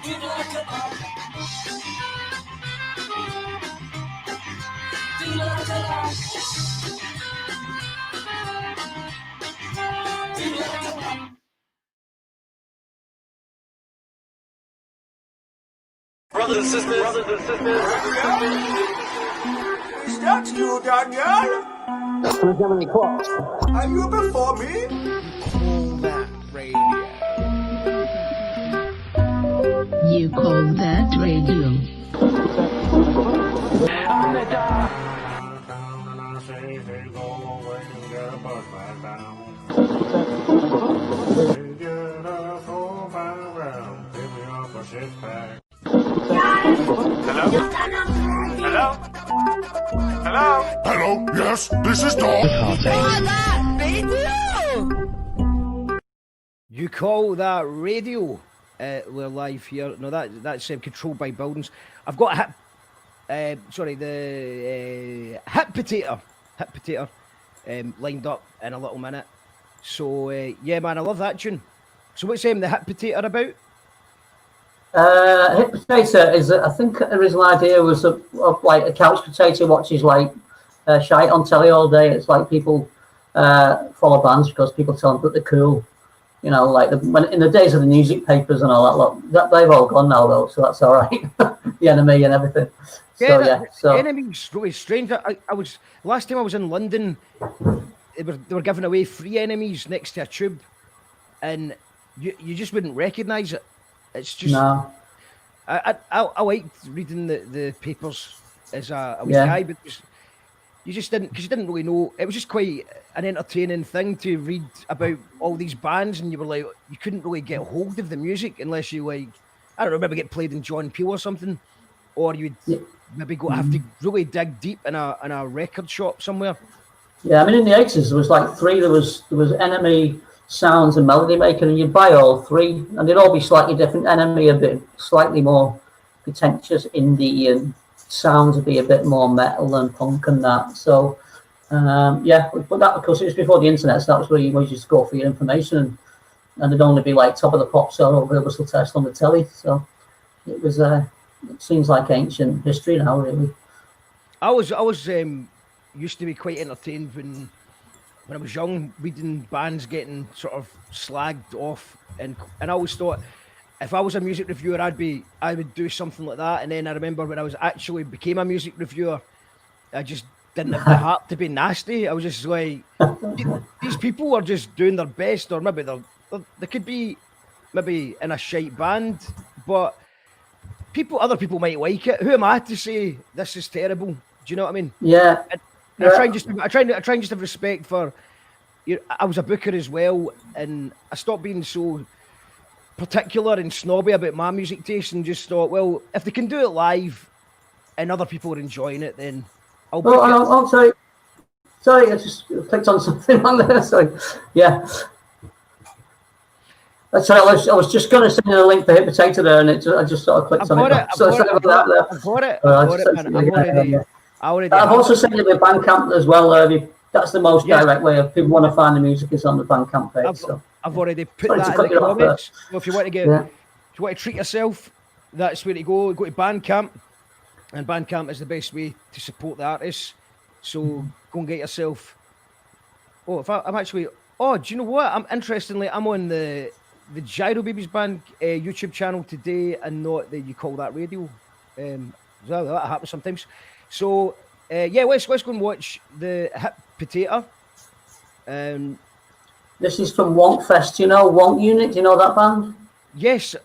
H: Vive le kebab. Vive le kebab. Vive le kebab.
B: Brothers and sisters.
M: Is that you, Daniel? Are you before me?
E: You call that radio?
K: Hello, yes, this is Dog.
C: You call that radio? We're live here. No, that's controlled by buildings. I've got a hip potato lined up in a little minute. So yeah, man, I love that tune. So what's the hip potato about?
G: Hip potato is, I think the original idea was of like a couch potato watches like shite on telly all day. It's like people follow bands because people tell them that they're cool. You know, like when in the days of the music papers and all that, they've all gone now though, so that's all right. The Enemy and everything.
C: Yeah, so Enemy's really strange. I was last time I was in London. they were giving away free enemies next to a tube, and you just wouldn't recognise it. It's just
G: No.
C: I liked reading the papers as a wee guy, but you just didn't, because you didn't really know. It was just quite an entertaining thing to read about all these bands, and you were like, you couldn't really get hold of the music unless you, like, I don't know, maybe get played in John Peel or something, or you'd maybe have to really dig deep in a record shop somewhere.
G: Yeah, I mean, in the 80s, there was like three. There was Enemy, Sounds, and Melody Maker, and you'd buy all three, and they'd all be slightly different. Enemy a bit slightly more pretentious indie, and Sounds would be a bit more metal and punk and that. So, yeah, but that, of course, it was before the internet, so that was where you used to go for your information, and it'd only be like Top of the Pops or Over the Whistle Test on the telly. So it was, it seems like ancient history now, really.
C: I was used to be quite entertained when I was young, reading bands getting sort of slagged off, and I always thought if I was a music reviewer, I would do something like that. And then I remember when I was actually became a music reviewer, I just didn't have the heart to be nasty. I was just like, these people are just doing their best, or maybe they could be maybe in a shite band, but other people might like it. Who am I to say this is terrible? Do you know what I mean?
G: Yeah.
C: And I try and just have respect for. I was a booker as well, and I stopped being so particular and snobby about my music taste, and just thought, well, if they can do it live, and other people are enjoying it, then I'll book it.
G: Oh, sorry, I just clicked on something on there. Sorry, yeah. That's right. I was just going to send you a link for Hit Potato there, and I just sort of clicked on it.
C: I've got it.
G: I've also sent you the Bandcamp as well. That's the most direct way if people want to find the music is on the Bandcamp page.
C: I've already put that in the comments. So if you want to if you want to treat yourself, that's where to go. Go to Bandcamp, and Bandcamp is the best way to support the artists. So go and get yourself. Oh, I'm actually. Oh, do you know what? I'm on the Gyro Babies Band YouTube channel today, and not the You Call That Radio. Well, that happens sometimes. So let's go and watch the Hit Potato.
G: This is from Wonk Fest. You know Wonk Unit? Do you know that band?
C: Yes.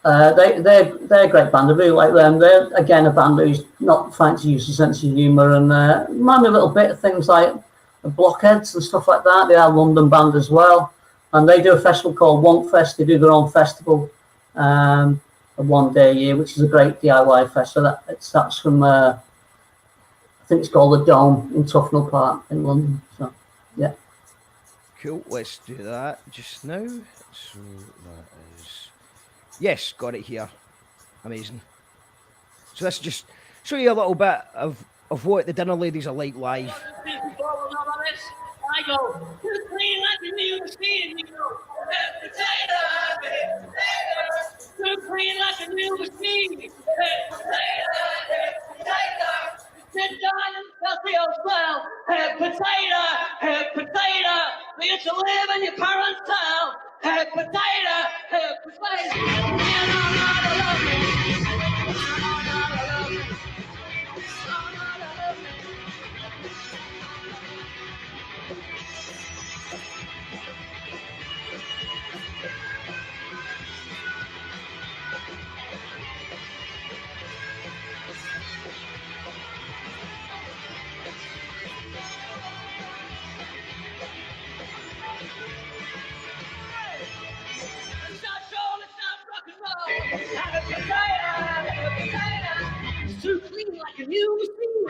G: They're a great band. I really like them. They're again a band who's not trying to use a sense of humour, and remind me a little bit of things like the Blockheads and stuff like that. They are a London band as well, and they do a festival called Wonk Fest. They do their own festival, one day a year, which is a great DIY fest. So that's from I think it's called the Dome in Tufnell Park in London. So yeah.
C: Cool, let's do that just now. So that is... Yes, got it here. Amazing. So let's just show you a little bit of what the dinner ladies are like live.
H: I go, you clean like a new machine. You go, potato, you clean like a new machine. Potato. Sit down and tell yourself, potato. We used to live in your parents' town. Potato. Too clean like a new machine.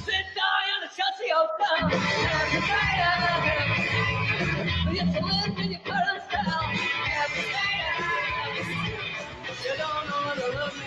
H: Sit down and shut your tongue. We used to live in your parents' town. You don't know how to love me.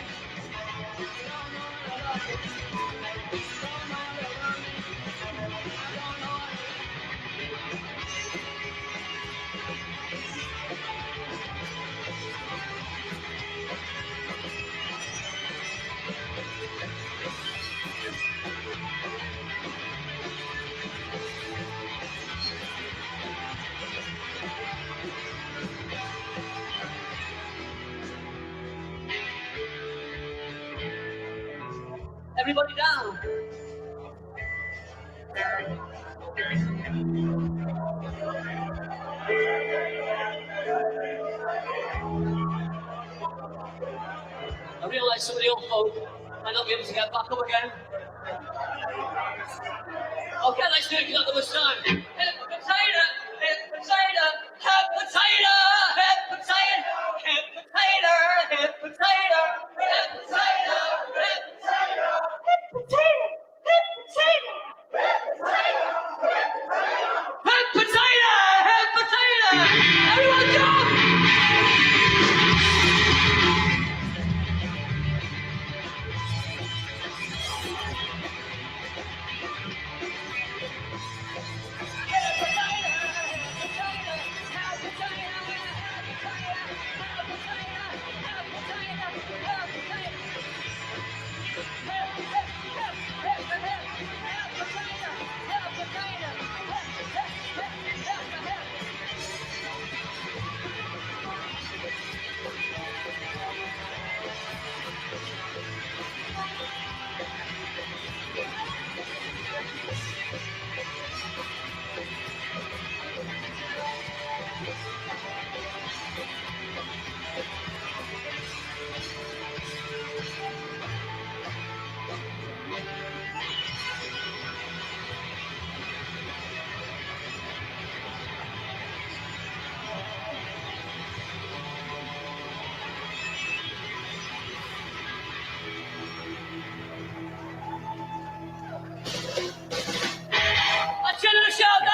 H: Everybody down. I realise some of the old folk might not be able to get back up again. Okay, let's do it another time. Hip potato, hip potato, hip potato, hip potato, hip potato, hip potato, hip potato, hip potato, hip potato, hip potato, hip potato, hip potato, hip potato. Everyone jump!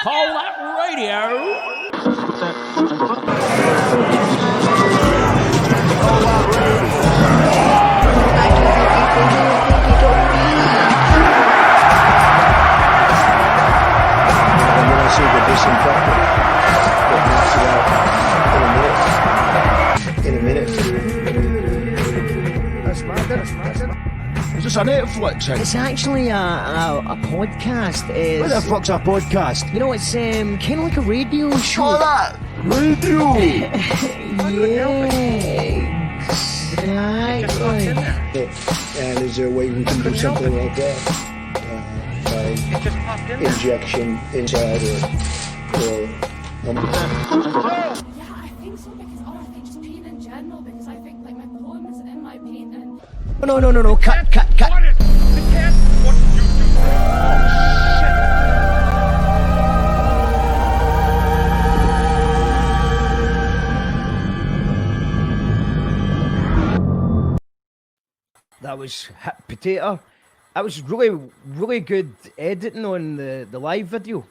A: Call that radio.
J: And then I see the disinfectant that knocks it out in a minute.
C: That's mad.
A: Is this a Netflix thing?
C: It's actually a podcast.
A: What the fuck's a podcast?
C: You know, it's kind of like a radio show.
A: Call that radio.
C: Yeah, exactly.
J: And is there a way we can do something like that? By injection inside or
L: Yeah, I think so because I think just paint in general because I think like my poem is in my painting.
C: No, cut.
A: What is the cat? What did you do?
C: That was hit potato. That was really good editing on the live video.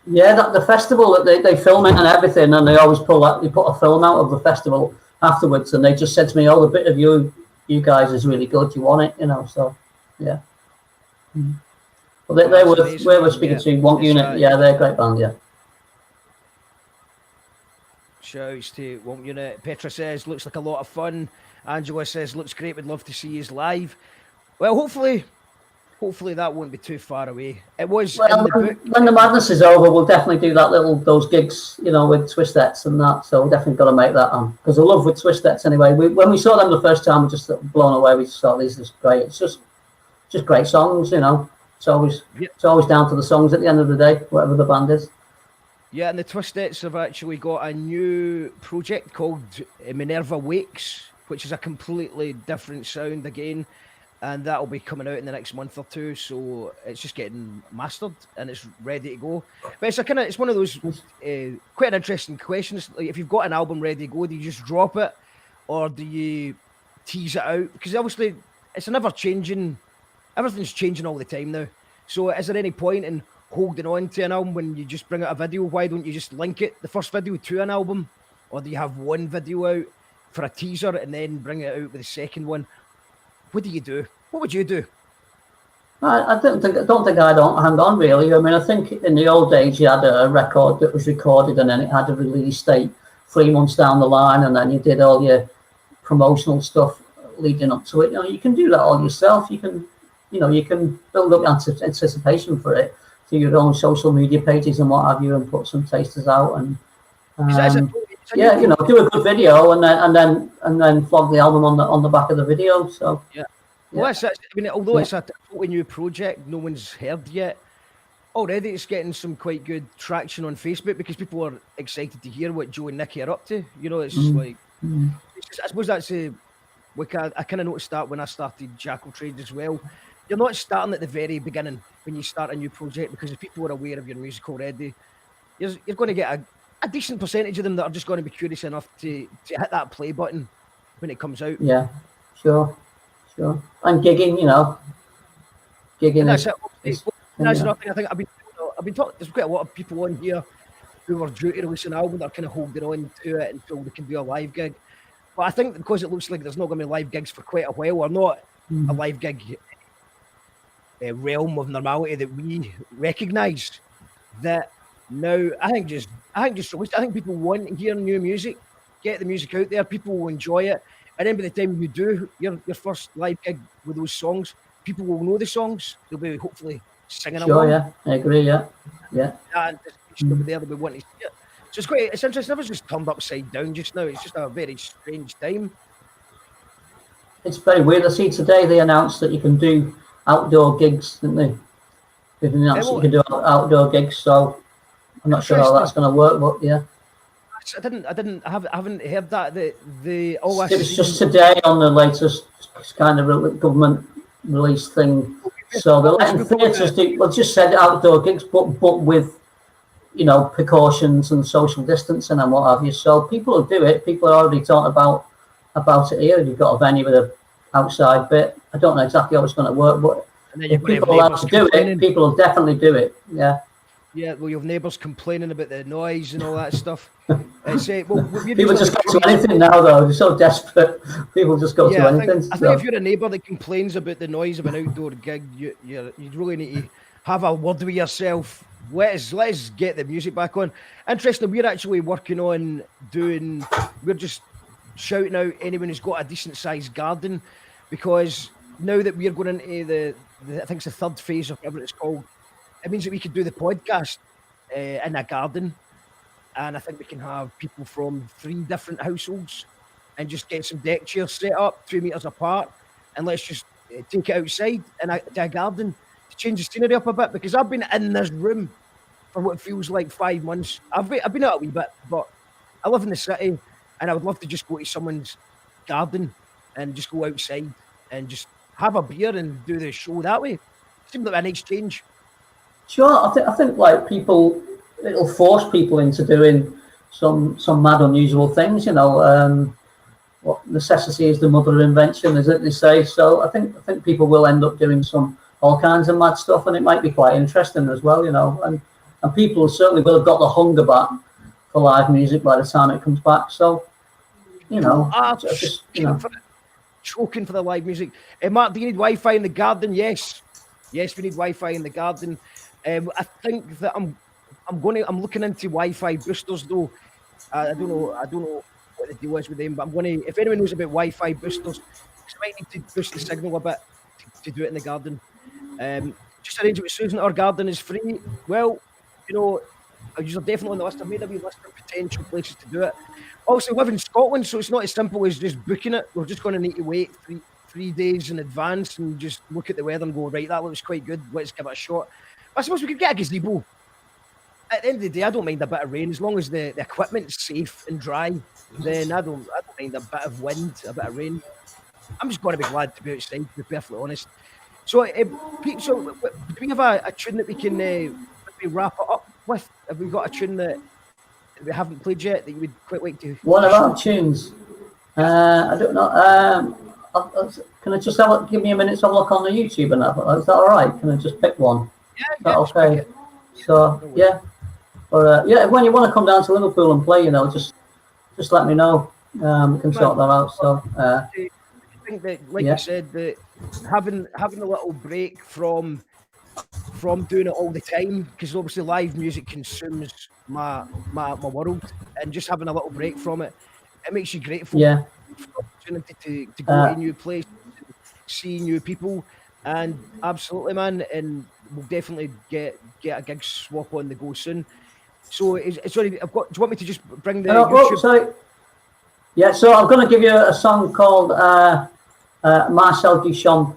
G: Yeah, the festival that they film it and everything, and they always put a film out of the festival afterwards, and they just said to me, "Oh, the bit of you guys is really good. You want it, you know?" So, yeah. Well, they were speaking to One Unit. Yeah, they're a great band. Yeah.
C: Shouts to Won't Unit. Petra says, looks like a lot of fun. Angela says, looks great. Would love to see you live. Well, hopefully that won't be too far away. It was in the book.
G: When the madness is over, we'll definitely do those gigs, you know, with Twistettes and that. So we've definitely got to make that on because I love with Twistettes anyway. When we saw them the first time, we just blown away. We saw these is great. It's just great songs, you know. It's always down to the songs at the end of the day, whatever the band is.
C: Yeah, and the Twistettes have actually got a new project called Minerva Wakes, which is a completely different sound again, and that'll be coming out in the next month or two. So it's just getting mastered and it's ready to go. But it's one of those quite an interesting questions. Like, if you've got an album ready to go, do you just drop it, or do you tease it out? Because obviously it's an ever-changing. Everything's changing all the time now. So is there any point in holding on to an album when you just bring out a video? Why don't you just link it, the first video, to an album? Or do you have one video out for a teaser and then bring it out with the second one? What do you do? What would you do?
G: I don't think I don't hang on really. I mean, I think in the old days you had a record that was recorded and then it had a release date 3 months down the line, and then you did all your promotional stuff leading up to it. You know, you can do that all yourself. You can build up anticipation for it through your own social media pages and what have you, and put some tasters out and do a good video and then flog the album on the back of the video. So
C: yeah. Well, I mean, although it's a totally new project, no one's heard yet. already it's getting some quite good traction on Facebook because people are excited to hear what Joe and Nicky are up to. You know, it's just like, it's just, I suppose that's I kind of noticed that when I started Jackal Trade as well. You're not starting at the very beginning when you start a new project, because if people are aware of your music already, you're going to get a decent percentage of them that are just going to be curious enough to hit that play button when it comes out.
G: Yeah, sure. And gigging, you know, gigging
C: That's
G: is,
C: it.
G: is
C: That's
G: you know.
C: another thing. I think I've been talking. There's quite a lot of people on here who were due to release an album that are kind of holding on to it until they can do a live gig. But I think because it looks like there's not going to be live gigs for quite a while, or not a live gig realm of normality that we recognise, that now I think just release. I think people want to hear new music, get the music out there. People will enjoy it, and then by the time you do your first live gig with those songs, people will know the songs. They'll be hopefully singing along.
G: Sure, yeah, I agree, yeah.
C: And they'll be there, they'll be wanting to see it. So it's quite, it's interesting. Never just turned upside down just now. It's just a very strange time.
G: It's very weird. I see today they announced that you can do outdoor gigs, didn't they? They've announced that you can do outdoor gigs, so I'm not sure how that's going to work, but yeah.
C: I haven't heard that. It
G: was just today on the latest kind of government release thing. So they're letting theatres do, well, just said outdoor gigs, but with, you know, precautions and social distancing and what have you. So people will do it. People are already talking about it here. You've got a venue with an outside bit. I don't know exactly how it's going to work, but if people are allowed to do it, people will definitely do it. Yeah.
C: Yeah, well, you have neighbours complaining about the noise and all that stuff.
G: People just go to anything now, though. They're so desperate. People just go to anything.
C: I think if you're a neighbour that complains about the noise of an outdoor gig, you really need to have a word with yourself. Let's get the music back on. Interestingly, we're actually working on we're just shouting out anyone who's got a decent sized garden, because now that we're going into I think it's the third phase of whatever it's called, it means that we could do the podcast in a garden, and I think we can have people from 3 different households and just get some deck chairs set up 2 meters apart, and let's just take it outside to a garden to change the scenery up a bit, because I've been in this room for what feels like 5 months. I've been out a wee bit, but I live in the city, and I would love to just go to someone's garden and just go outside and just have a beer and do the show that way. Seems like a nice change.
G: Sure, I think like people, it'll force people into doing some mad, unusual things. You know, what necessity is the mother of invention, as they say. So I think people will end up doing all kinds of mad stuff, and it might be quite interesting as well. You know, and people certainly will have got the hunger back for live music by the time it comes back. So, you know,
C: choking for the live music. Mark, do you need Wi-Fi in the garden? Yes, we need Wi-Fi in the garden. I think that I'm looking into Wi-Fi boosters though. I don't know what the deal is with them, but if anyone knows about Wi-Fi boosters, because I might need to boost the signal a bit to do it in the garden. Just arrange it with Susan. Our garden is free. Well, you know, you're definitely on the list. I've made a wee list of potential places to do it. Also, we live in Scotland, so it's not as simple as just booking it. We're just going to need to wait three days in advance and just look at the weather and go, right, that looks quite good. Let's give it a shot. I suppose we could get a gazebo. At the end of the day, I don't mind a bit of rain as long as the equipment's safe and dry. Then I don't mind a bit of wind, a bit of rain. I'm just going to be glad to be outside, to be perfectly honest. So, Pete, do we have a tune that we can maybe wrap it up with? Have we got a tune that we haven't played yet that you would quite like to?
G: One of our tunes. I don't know. Can I just give me a minute to have a look on the YouTube and that? Is that all right? Can I just pick one?
C: Yeah,
G: okay. So yeah, but yeah, when you want to come down to Liverpool and play, you know, just let me know. We can sort that out. So
C: I think that, like you said, that having a little break from doing it all the time, because obviously live music consumes my world, and just having a little break from it makes you grateful for the opportunity to go to a new place, see new people, and absolutely, man, and we'll definitely get a gig swap on the go soon. So, sorry, do you want me to just bring the YouTube?
G: Sorry. Yeah, so I'm going to give you a song called Marcel Duchamp.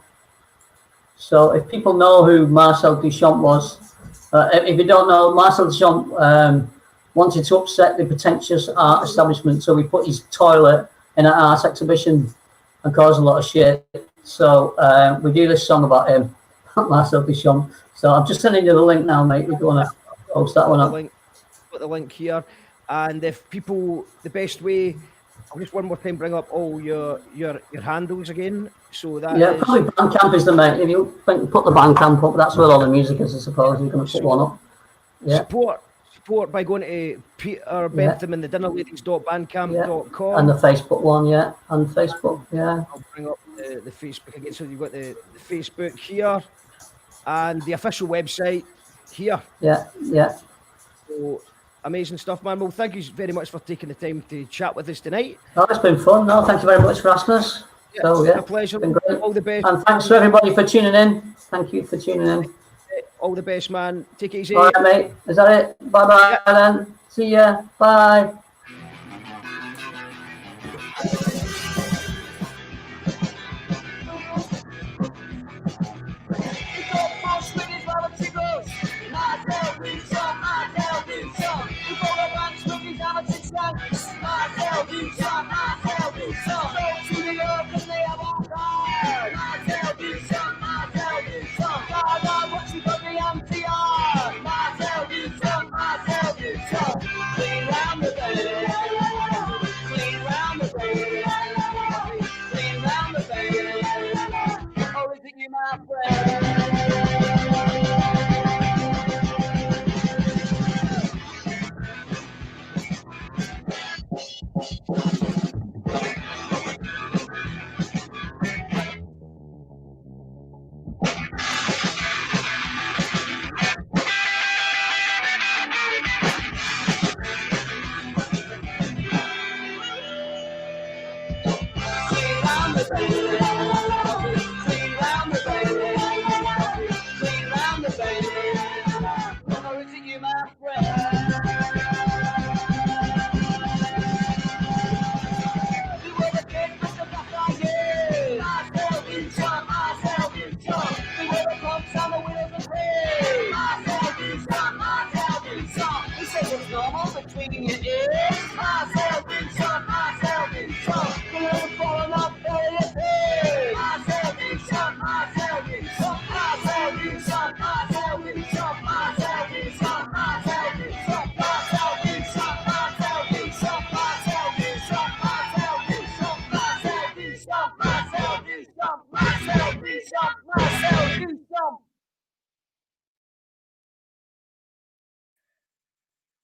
G: So if people know who Marcel Duchamp was, If you don't know, Marcel Duchamp wanted to upset the pretentious art establishment, so he put his toilet in an art exhibition and caused a lot of shit. So we do this song about him, Marcel Duchamp. So I'm just sending you the link now, mate. If you want to post that one up.
C: Put the link here. And if people, the best way, I'll just one more time bring up all your handles again. So that is,
G: probably Bandcamp is the main. If you put the Bandcamp up, that's where all the music is, I suppose. You're going to put one up. Yeah.
C: Support by going to Peter Bentham and the dinnerladies.bandcamp.com.
G: And the Facebook one, and Facebook,
C: I'll bring up the Facebook again. So you've got the Facebook here and the official website here.
G: Yeah.
C: So amazing stuff, man. Well, thank you very much for taking the time to chat with us tonight.
G: Oh, it's been fun. No, thank you very much for asking us.
C: It's been a pleasure.
G: Been great.
C: All the best.
G: And thanks to everybody for tuning in. Thank you for tuning in.
C: All the best, man. Take it easy.
G: All right, mate. Is that it? Bye-bye, then. See ya. Bye.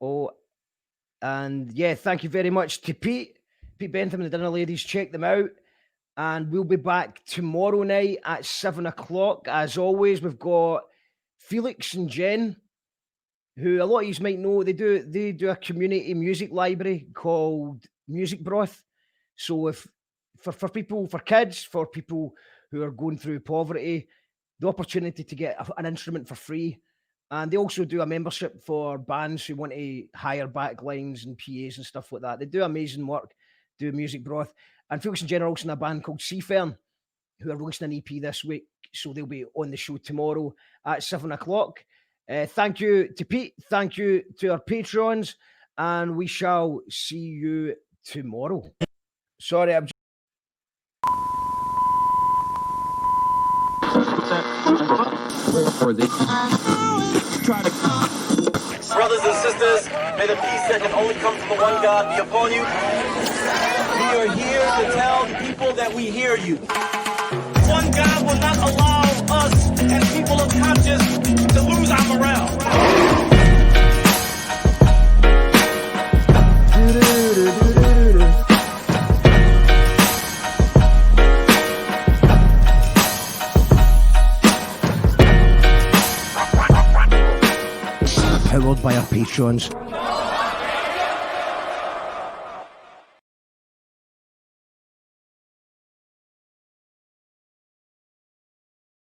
C: Oh, and yeah, thank you very much to Pete Bentham and the Dinner Ladies. Check them out. And we'll be back tomorrow night at 7 o'clock. As always, we've got Felix and Jen, who a lot of you might know. They do a community music library called Music Broth. So if for people, for kids, for people who are going through poverty, the opportunity to get an instrument for free. And they also do a membership for bands who want to hire backlines and PAs and stuff like that. They do amazing work, do Music Broth. And Felix and Jen are also in a band called Seafern, who are releasing an EP this week. So they'll be on the show tomorrow at 7 o'clock. Thank you to Pete. Thank you to our Patreons. And we shall see you tomorrow. Sorry, I'm
B: Brothers and sisters, may the peace that can only come from the one God be upon you. We are here to tell the people that we hear you. One God will not allow us as people of conscience to lose our morale.
C: powered by our patrons.